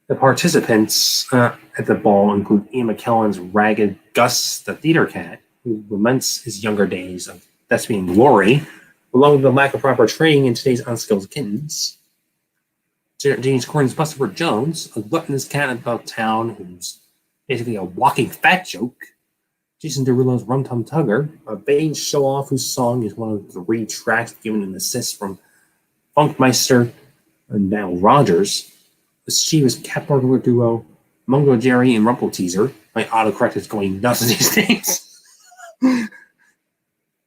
the participants at the ball include Ian McKellen's ragged Gus the theater cat, who laments his younger days of thespian glory, along with the lack of proper training in today's unskilled kittens. James Corden's Bustopher Jones, a gluttonous cat about town who's basically a walking fat joke. Jason Derulo's Rum Tum Tugger, a vain show-off whose song is one of 3 tracks given an assist from Funkmeister and now Rogers. Mischievous cat burglar duo Mungo Jerry and Rumple Teaser. My autocorrect is going nuts these days.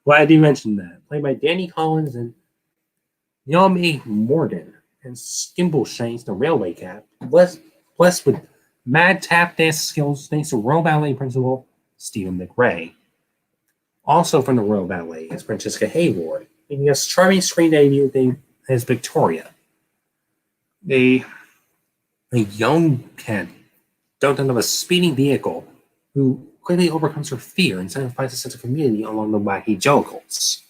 Glad you mentioned that. Played by Danny Collins and Yami Morden, and Skimbleshanks, the railway cat, blessed with mad tap dance skills thanks to Royal Ballet principal Stephen McRae. Also from the Royal Ballet is Francesca Hayward, making a charming screen debut as Victoria. A young cat dumped out of a speeding vehicle who quickly overcomes her fear and satisfies a sense of community along the wacky Jellicles.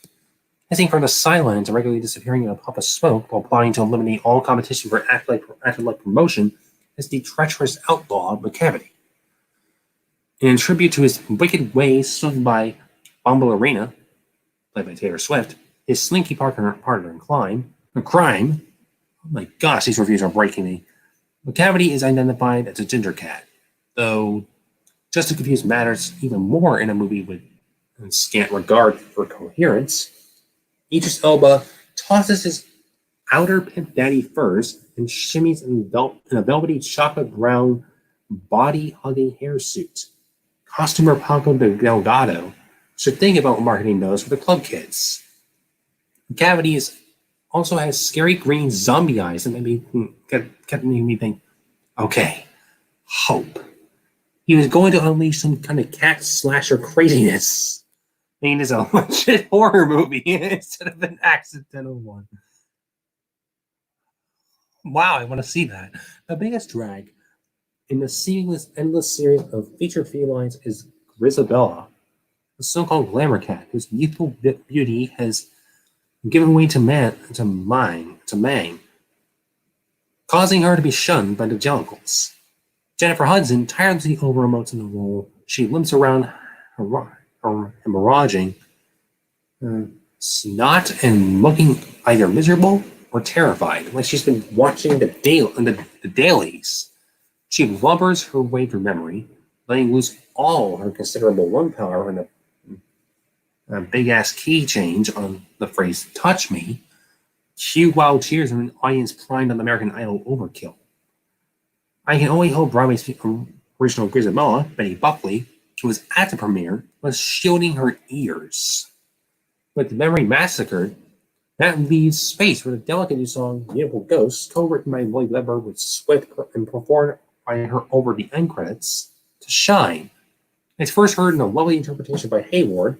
Hissing from the sidelines and regularly disappearing in a puff of smoke while plotting to eliminate all competition for afterlife promotion is the treacherous outlaw McCavity. In tribute to his wicked ways sung by Bombalurina, played by Taylor Swift, his slinky partner in crime. Oh my gosh, these reviews are breaking me. McCavity is identified as a ginger cat, though just to confuse matters even more in a movie with scant regard for coherence, Idris Elba tosses his outer pimp daddy furs and shimmies in a velvety chocolate brown body-hugging hairsuit. Costumer Paco Delgado should think about what marketing does for the club kids. McCavity also has scary green zombie eyes that kept making me think, okay, hope. He was going to unleash some kind of cat slasher craziness. I mean, it's a legit horror movie instead of an accidental one. Wow, I want to see that. The biggest drag in the seamless, endless series of featured felines is Grisabella, a so-called glamour cat whose youthful beauty has given way to Mang, causing her to be shunned by the Jellicles. Jennifer Hudson tirelessly over-emotes in the role. She limps around hemorrhaging snot and looking either miserable or terrified, like she's been watching the dailies. She lumbers her way through memory, letting loose all her considerable lung power and a big ass key change on the phrase "touch me." Cue wild cheers and an audience primed on American Idol overkill. I can only hope Broadway's original Grisabella, Betty Buckley, who was at the premiere, was shielding her ears. With the memory massacred, that leaves space for the delicate new song Beautiful Ghost, co-written by Lloyd Webber with Swift and performed by her over the end credits, to shine. It's first heard in a lovely interpretation by Hayward,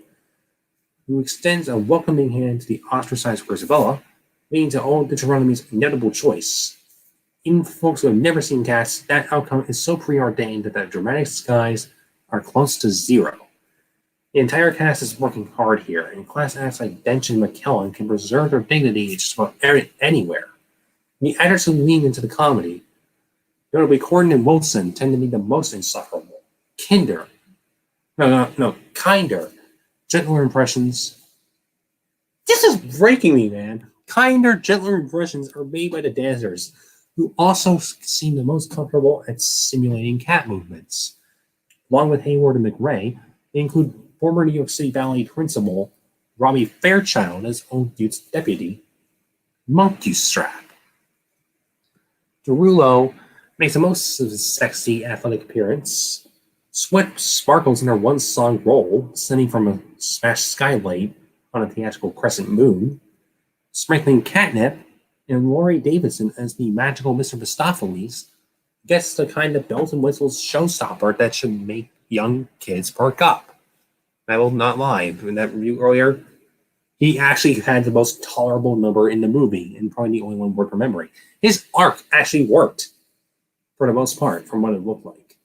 who extends a welcoming hand to the ostracized Grisabella, leading to old Deuteronomy's inevitable choice. Even for folks who have never seen Cats, that outcome is so preordained that the dramatic skies are close to zero. The entire cast is working hard here, and class acts like Dench and McKellen can preserve their dignity just about anywhere. The actors who lean into the comedy, notably Corden and Wilson, tend to be the most insufferable. Kinder, kinder, gentler impressions. This is breaking me, man. Kinder, gentler impressions are made by the dancers, who also seem the most comfortable at simulating cat movements. Along with Hayward and McRae, they include former New York City Ballet principal Robbie Fairchild as Old Duke's deputy, Monkey Strap. Derulo makes the most of his sexy, athletic appearance. Sweat sparkles in her one-song role, ascending from a smashed skylight on a theatrical crescent moon. Sprinkling catnip, and Laurie Davidson as the magical Mr. Mistopheles gets the kind of bells and whistles showstopper that should make young kids perk up. I will not lie. In that review earlier, he actually had the most tolerable number in the movie, and probably the only one worth remembering. His arc actually worked, for the most part, from what it looked like.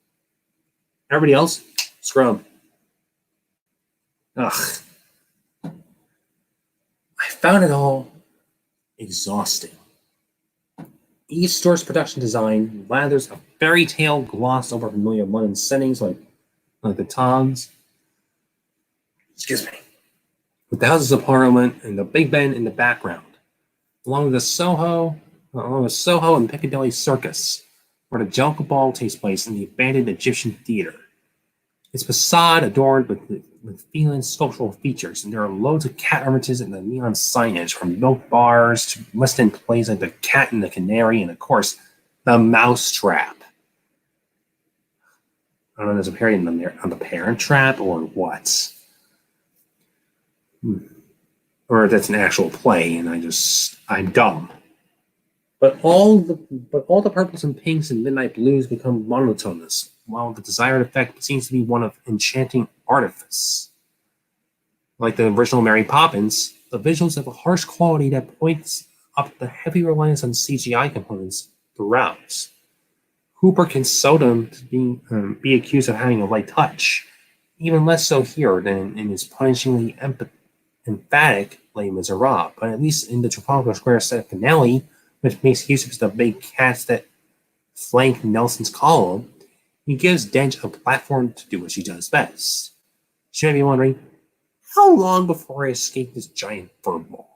Everybody else, scrum. Ugh. I found it all exhausting. Eve Store's production design lathers a fairy tale gloss over familiar London settings like the Toms. Excuse me. With the Houses of Parliament and the Big Ben in the background, along with Soho and Piccadilly Circus, where the Jellicle Ball takes place in the abandoned Egyptian theater. Its facade adorned with feline sculptural features, and there are loads of cat ornaments in the neon signage, from milk bars to West End plays like The Cat and the Canary, and of course, The Mousetrap. I don't know if there's a parody on the Parent Trap or what. Or if that's an actual play, and I'm dumb. But all the purples and pinks and midnight blues become monotonous, while the desired effect seems to be one of enchanting artifice. Like the original Mary Poppins, the visuals have a harsh quality that points up the heavy reliance on CGI components throughout. Hooper can seldom be accused of having a light touch, even less so here than in his punishingly emphatic Les Miserables, but at least in the Trafalgar Square set finale, which makes use of the big cats that flank Nelson's column, he gives Dench a platform to do what she does best. She might be wondering, how long before I escape this giant furball?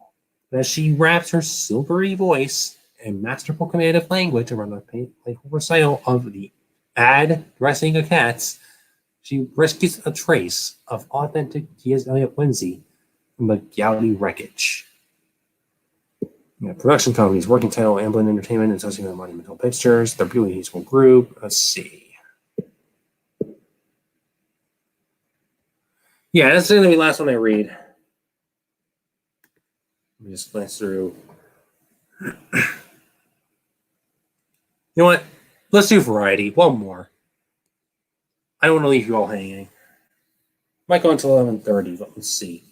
As she wraps her silvery voice and masterful command of language around the playful recital of the ad dressing of cats, she rescues a trace of authentic T.S. Eliot whimsy from the gouty wreckage. Production companies, working title, Amblin Entertainment, associated with Monumental Pictures, the Beauty Musical Group. Let's see. Yeah, that's going to be the last one I read. Let me just glance through. You know what? Let's do variety. One more. I don't want to leave you all hanging. Might go until 11:30, but let's see.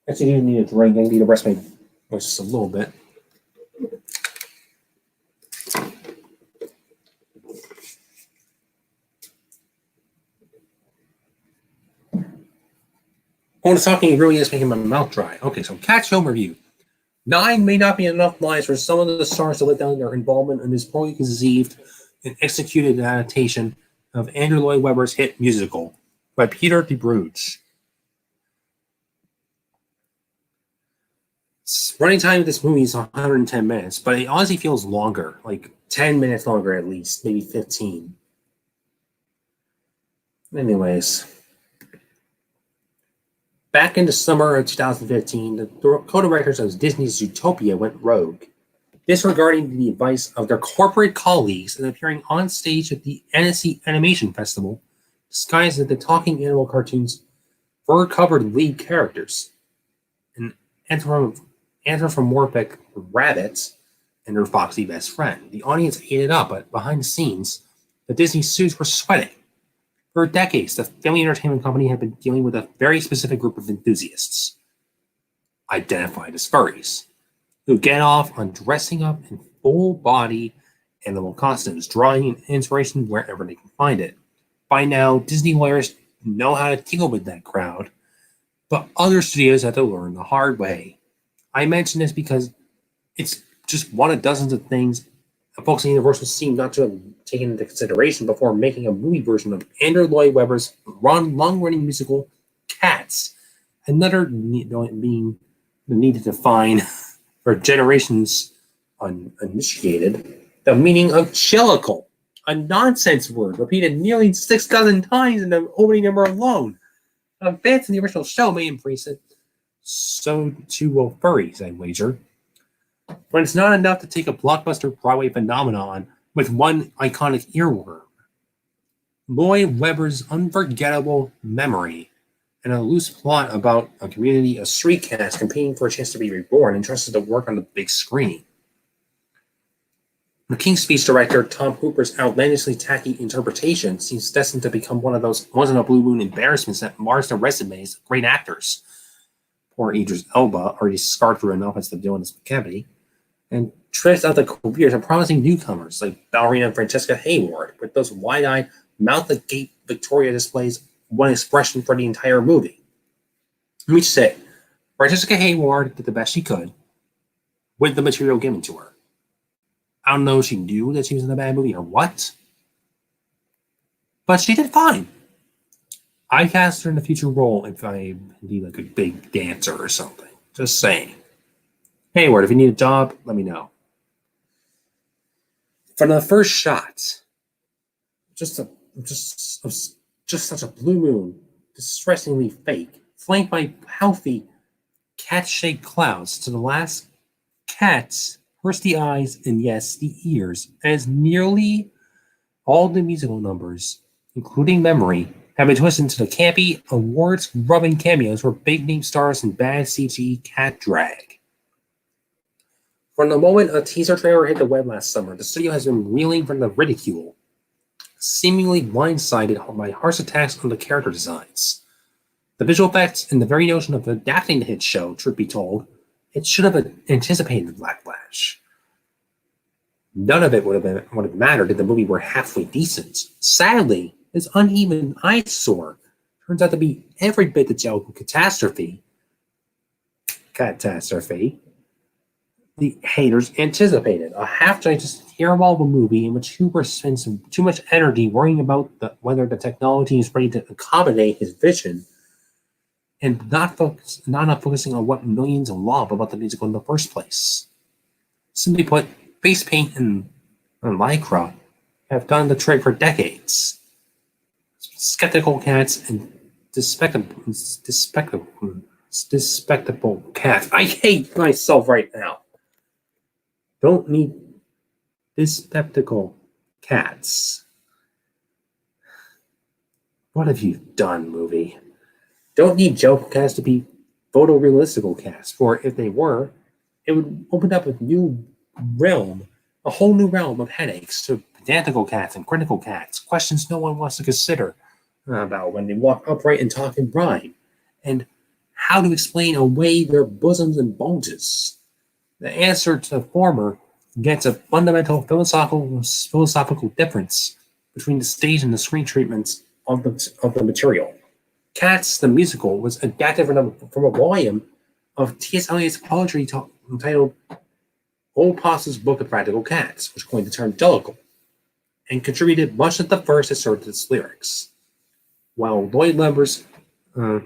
Actually, I need a drink. I need to rest my voice just a little bit. I want to talking really is making my mouth dry. Okay, so Cat's film review. 9 may not be enough lines for some of the stars to let down their involvement in this poorly conceived and executed adaptation of Andrew Lloyd Webber's hit musical by Peter de Bruges. running time of this movie is 110 minutes, but it honestly feels longer, like 10 minutes longer at least, maybe 15. Anyways, back in the summer of 2015, the co-directors of Disney's Zootopia went rogue, disregarding the advice of their corporate colleagues and appearing on stage at the Annecy Animation Festival, disguised as the talking animal cartoon's fur-covered lead characters, an anthropomorphic rabbit and her foxy best friend. The audience ate it up, but behind the scenes, the Disney suits were sweating. For decades, the family entertainment company had been dealing with a very specific group of enthusiasts, identified as furries, who get off on dressing up in full-body animal costumes, drawing inspiration wherever they can find it. By now, Disney lawyers know how to deal with that crowd, but other studios had to learn the hard way. I mention this because it's just one of dozens of things folks at Universal seem not to have taken into consideration before making a movie version of Andrew Lloyd Webber's long-running musical Cats. Another being the need to define for generations uninitiated the meaning of jellicle, a nonsense word repeated nearly 6 dozen times in the opening number alone. Fans in the original show may embrace it. So too will furries, I wager. But it's not enough to take a blockbuster Broadway phenomenon with one iconic earworm. Lloyd Webber's unforgettable memory and a loose plot about a community of street cats competing for a chance to be reborn and trusted to work on the big screen. The King's Speech director Tom Hooper's outlandishly tacky interpretation seems destined to become one of those once-in-a-blue-moon embarrassments that mars the resumes of great actors. Poor Idris Elba, already scarred through enough as the villainous cavity, and trips out the careers of promising newcomers like ballerina Francesca Hayward, with those wide-eyed, mouth-agape Victoria displays one expression for the entire movie. Let me just say, Francesca Hayward did the best she could with the material given to her. I don't know if she knew that she was in a bad movie or what, but she did fine. I'd cast her in a future role if I need like a big dancer or something. Just saying. Hayward, if you need a job, let me know. From the first shot, just such a blue moon, distressingly fake, flanked by healthy cat-shaped clouds to the last cats, first the eyes, and yes, the ears, as nearly all the musical numbers, including Memory, have been twisted into the campy, awards-grubbing cameos for big-name stars and bad CG cat drag. From the moment a teaser trailer hit the web last summer, the studio has been reeling from the ridicule, seemingly blindsided by harsh attacks on the character designs. The visual effects and the very notion of adapting the hit show, truth be told, it should have anticipated the backlash. None of it would have mattered if the movie were halfway decent. Sadly, this uneven eyesore turns out to be every bit the jellicle catastrophe the haters anticipated. A half-digest, terrible of a movie in which Hooper spends too much energy worrying about whether the technology is ready to accommodate his vision, and not focusing on what millions love about the musical in the first place. Simply put, face paint and lycra have done the trick for decades. Skeptical cats and despicable cats. I hate myself right now. Don't need dyspeptical cats. What have you done, movie? Don't need jellicle cats to be photorealistical cats, for if they were, it would open up a whole new realm of headaches to pedantical cats and critical cats, questions no one wants to consider about when they walk upright and talk in rhyme, and how to explain away their bosoms and bulges. The answer to the former gets a fundamental philosophical difference between the stage and the screen treatments of the material. Cats, the musical, was adapted from a volume of T.S. Eliot's poetry entitled Old Posse's Book of Practical Cats, which coined the term jellicle, and contributed much of the verse that served its lyrics. While Lloyd Webber's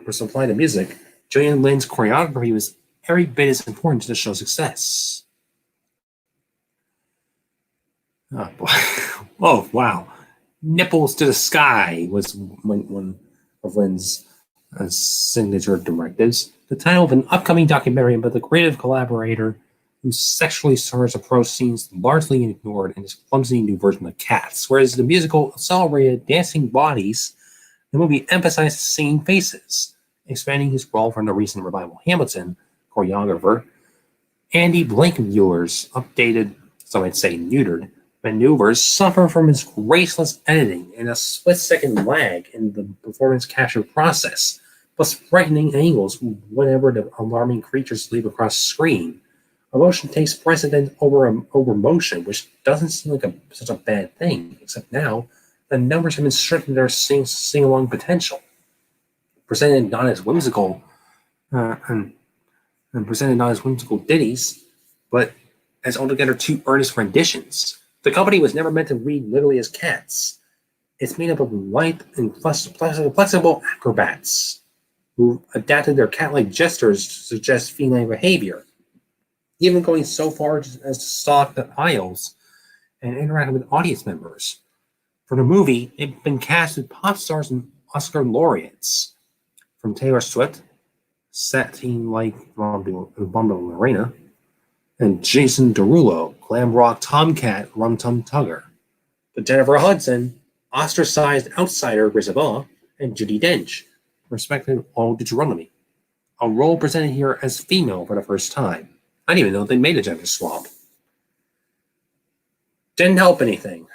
supplying the music, Gillian Lynn's choreography was every bit as important to the show's success. Oh, boy. Oh, wow. Nipples to the Sky was one of Lynn's signature directives. The title of an upcoming documentary about the creative collaborator who sexually stirs approach scenes largely ignored in his clumsy new version of Cats, whereas the musical celebrated dancing bodies, the movie emphasized singing faces, expanding his role from the recent revival Hamilton choreographer. Andy Blankenmueller's updated, some might say neutered, maneuvers suffer from his graceless editing and a split-second lag in the performance capture process, plus frightening angles whenever the alarming creatures leap across screen. Emotion takes precedent over motion, which doesn't seem like such a bad thing, except now the numbers have been strengthened their sing-along potential. Presented not as whimsical and presented not as whimsical ditties, but as altogether two earnest renditions. The company was never meant to read literally as Cats. It's made up of light and flexible acrobats who adapted their cat-like gestures to suggest feline behavior, even going so far as to stalk the aisles and interact with audience members. For the movie, it's been cast with pop stars and Oscar laureates, from Taylor Swift, satin-like Bumble Arena, and Jason Derulo, glam rock tomcat Rum Tum Tugger, to Jennifer Hudson, ostracized outsider Grisabella, and Judi Dench, respected Old Deuteronomy, a role presented here as female for the first time. I didn't even know they made a gender swap. Didn't help anything.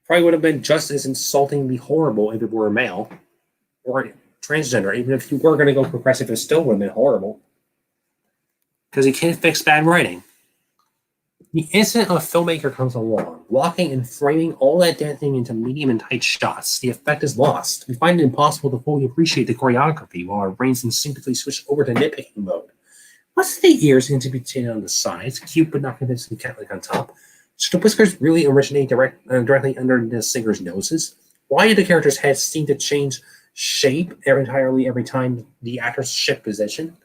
Probably would have been just as insultingly horrible if it were a male or transgender. Even if you were going to go progressive, it still would have been horrible. Because you can't fix bad writing. The instant a filmmaker comes along, blocking and framing all that dancing into medium and tight shots, the effect is lost. We find it impossible to fully appreciate the choreography while our brains instinctively switch over to nitpicking mode. What's the ears going to be seen on the sides, cute but not convincing cat-like on top? Should the whiskers really originate directly under the singer's noses? Why do the characters' heads seem to change shape entirely every time the actors shift position?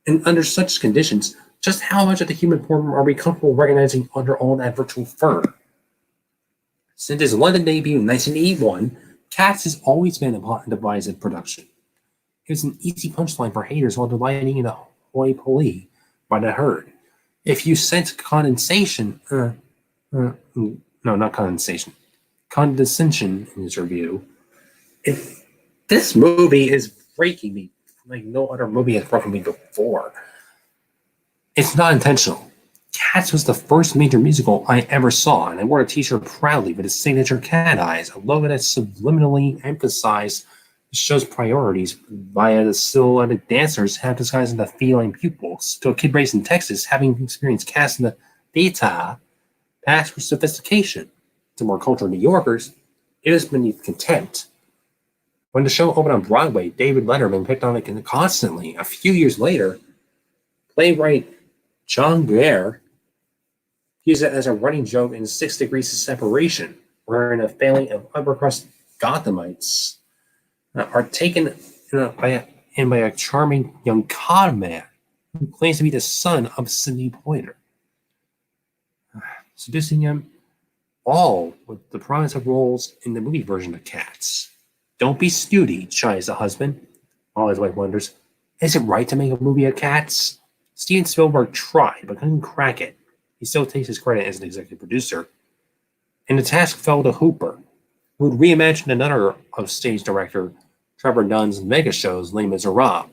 And under such conditions, just how much of the human form are we comfortable recognizing under all that virtual fur? Since its London debut in 1981, Cats has always been a divisive production. It was an easy punchline for haters while delighting in the hoi-polloi by the herd. If you sense condensation in his review, this movie is breaking me like no other movie has broken me before. It's not intentional. Cats was the first major musical I ever saw, and I wore a t-shirt proudly with its signature cat eyes, a logo that subliminally emphasized the show's priorities via the silhouetted dancers half disguised into feline pupils, to a kid raised in Texas having experienced Cats in the theater passed for sophistication. To more cultured New Yorkers, it was beneath contempt. When the show opened on Broadway, David Letterman picked on it constantly. A few years later, playwright John Guare used it as a running joke in 6 Degrees of Separation, wherein a family of upper-crust Gothamites are taken by a charming young con man who claims to be the son of Sidney Poitier, seducing him all with the promise of roles in the movie version of Cats. Don't be snooty, chides the husband. While his wife wonders, is it right to make a movie of Cats? Steven Spielberg tried, but couldn't crack it. He still takes his credit as an executive producer. And the task fell to Hooper, who had reimagined another of stage director Trevor Dunn's mega shows Les Miserables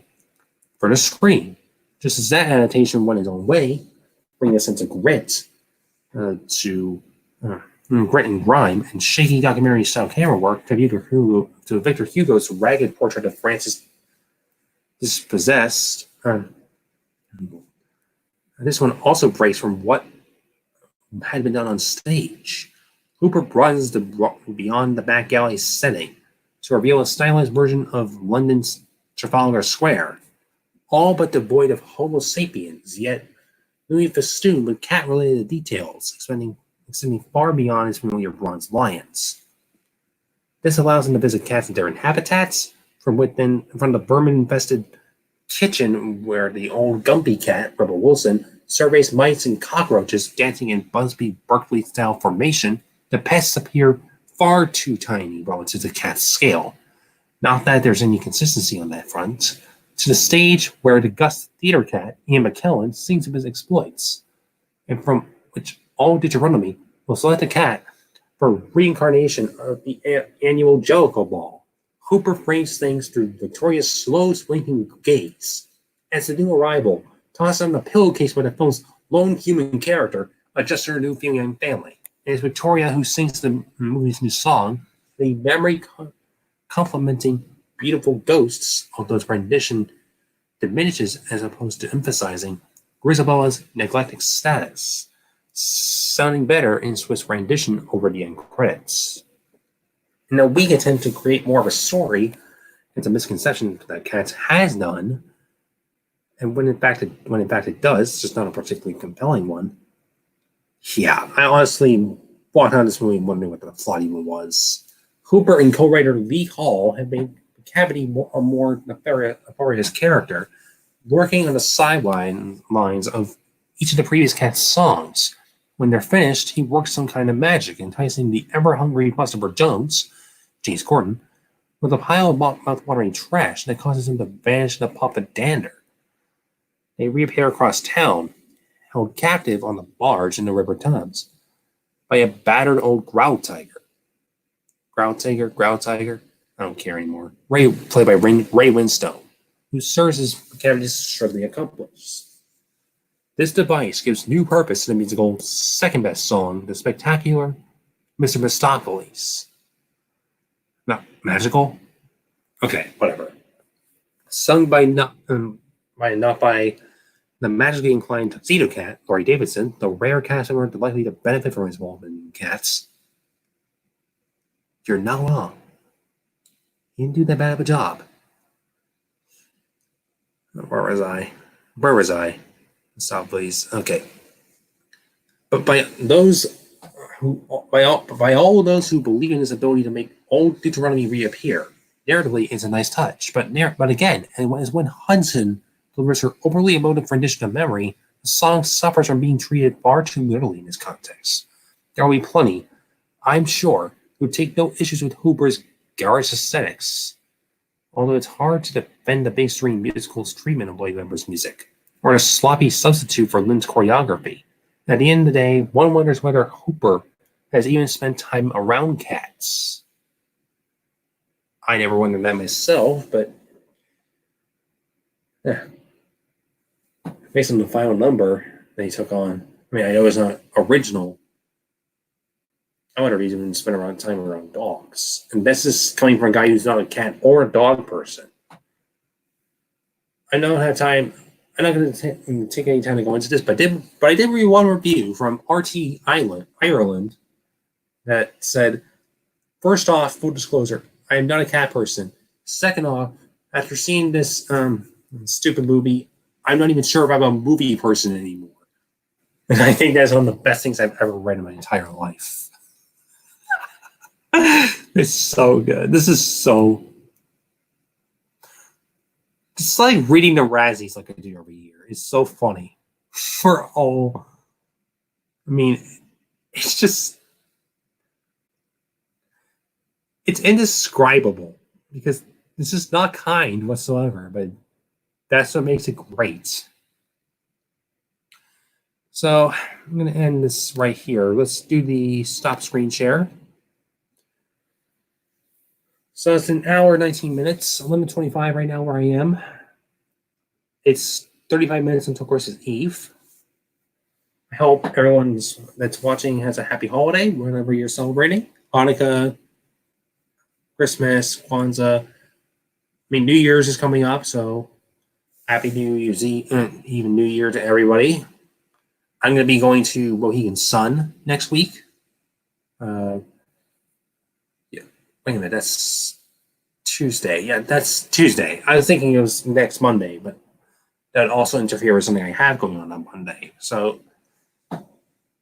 for the screen. Just as that adaptation went its own way, bringing a sense of grit to grit and grime and shaky documentary-style camera work to Victor Hugo's ragged portrait of Francis Dispossessed. This one also breaks from what had been done on stage. Hooper broadens the beyond the back alley setting to reveal a stylized version of London's Trafalgar Square, all but devoid of Homo sapiens, yet newly festooned with cat-related details, extending far beyond his familiar bronze lions. This allows them to visit cats in different habitats, from the vermin-infested kitchen where the old Gumpy cat, Rebel Wilson, surveys mice and cockroaches dancing in Busby Berkeley style formation, the pests appear far too tiny relative to the cat's scale. Not that there's any consistency on that front. To the stage where the Gus theater cat, Ian McKellen, sings of his exploits, and from which all Deuteronomy will select a cat for reincarnation of the annual Jellicle Ball. Hooper frames things through Victoria's slow, blinking gaze. As the new arrival tosses on the pillowcase by the film's lone human character, adjusts her new young family. It is Victoria who sings the movie's new song, the memory complementing beautiful ghosts, although its rendition diminishes as opposed to emphasizing Grisabella's neglected status, sounding better in Swiss rendition over the end credits. Now, we attempt to create more of a story. It's a misconception that Cats has done, and when in fact it does, it's just not a particularly compelling one. Yeah, I honestly walked out of this movie wondering what the plot even was. Hooper and co-writer Lee Hall have made Cavity a more nefarious character, working on the sidelines of each of the previous Cats songs. When they're finished, he works some kind of magic, enticing the ever-hungry Buster Jones, James Corden, with a pile of mouth-watering trash that causes him to vanish in the puff of dander. They reappear across town, held captive on the barge in the River Thames by a battered old growl tiger. Growl tiger, I don't care anymore. Played by Ray Winstone, who serves as Cavity's shortly accomplice. This device gives new purpose to the musical second best song, the spectacular Mr. Mistopheles. Not magical? Okay, whatever. Sung by not by the magically inclined Tuxedo Cat, Laurie Davidson, the rare cast member likely to benefit from his involvement in Cats. You're not wrong. He didn't do that bad of a job. Where was I? Stop, please. Okay. But by all those who believe in his ability to make old Deuteronomy reappear, narratively it's a nice touch. But again, as when Hudson delivers her overly emotive rendition of memory, the song suffers from being treated far too literally in this context. There will be plenty, I'm sure, who take no issues with Hooper's garish aesthetics, although it's hard to defend the mainstream musical's treatment of Lloyd Webber's music, or a sloppy substitute for Lynn's choreography. At the end of the day, one wonders whether Hooper has even spent time around Cats. I never wondered that myself, but based on the final number that he took on, I mean, I know it's not original. I wonder if he's even spent around time around dogs. And this is coming from a guy who's not a cat or a dog person. I don't have time. I'm not going to take any time to go into this, but I did read one review from RT Ireland that said, first off, full disclosure, I am not a cat person. Second off, after seeing this stupid movie, I'm not even sure if I'm a movie person anymore. And I think that's one of the best things I've ever read in my entire life. It's so good. This is so... It's like reading the Razzies like I do every year. It's so funny. For all... I mean, it's just... It's indescribable. Because it's just not kind whatsoever. But that's what makes it great. So, I'm going to end this right here. Let's do the stop screen share. So it's an hour, 19 minutes, 11:25 right now where I am. It's 35 minutes until Christmas Eve. I hope everyone that's watching has a happy holiday whenever you're celebrating. Hanukkah, Christmas, Kwanzaa. I mean, New Year's is coming up, so happy New Year's Eve, even New Year to everybody. I'm going to be going to Mohegan Sun next week. Wait a minute, that's Tuesday. Yeah, that's Tuesday. I was thinking it was next Monday, but that also interferes with something I have going on Monday. So I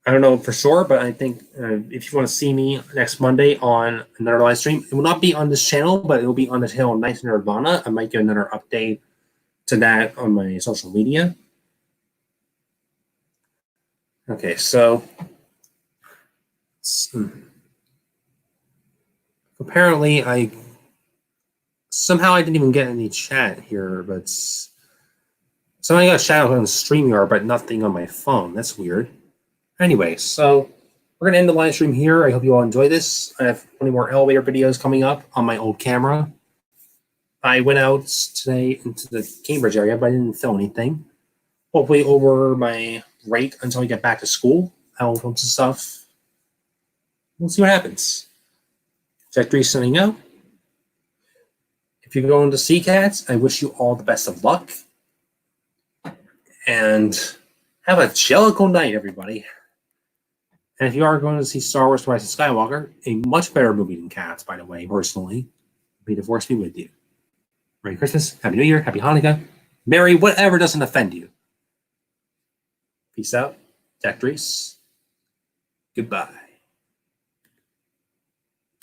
don't know for sure, but I think if you want to see me next Monday on another live stream, it will not be on this channel, but it will be on the channel Nice Nirvana. I might give another update to that on my social media. Okay, so apparently I didn't even get any chat here, but somehow I got a chat on StreamYard, but nothing on my phone. That's weird. Anyway, so we're gonna end the live stream here. I hope you all enjoy this. I have plenty more elevator videos coming up on my old camera. I went out today into the Cambridge area, but I didn't film anything. Hopefully over my break until I get back to school, I will film some stuff. We'll see what happens. Jack 3 signing out. If you're going to see cats, I wish you all the best of luck. And have a jellicle night, everybody. And if you are going to see Star Wars: Rise of Skywalker, a much better movie than Cats, by the way, personally, may the Force be with you. Merry Christmas, Happy New Year, Happy Hanukkah, Merry whatever doesn't offend you. Peace out. Jack Drees. Goodbye.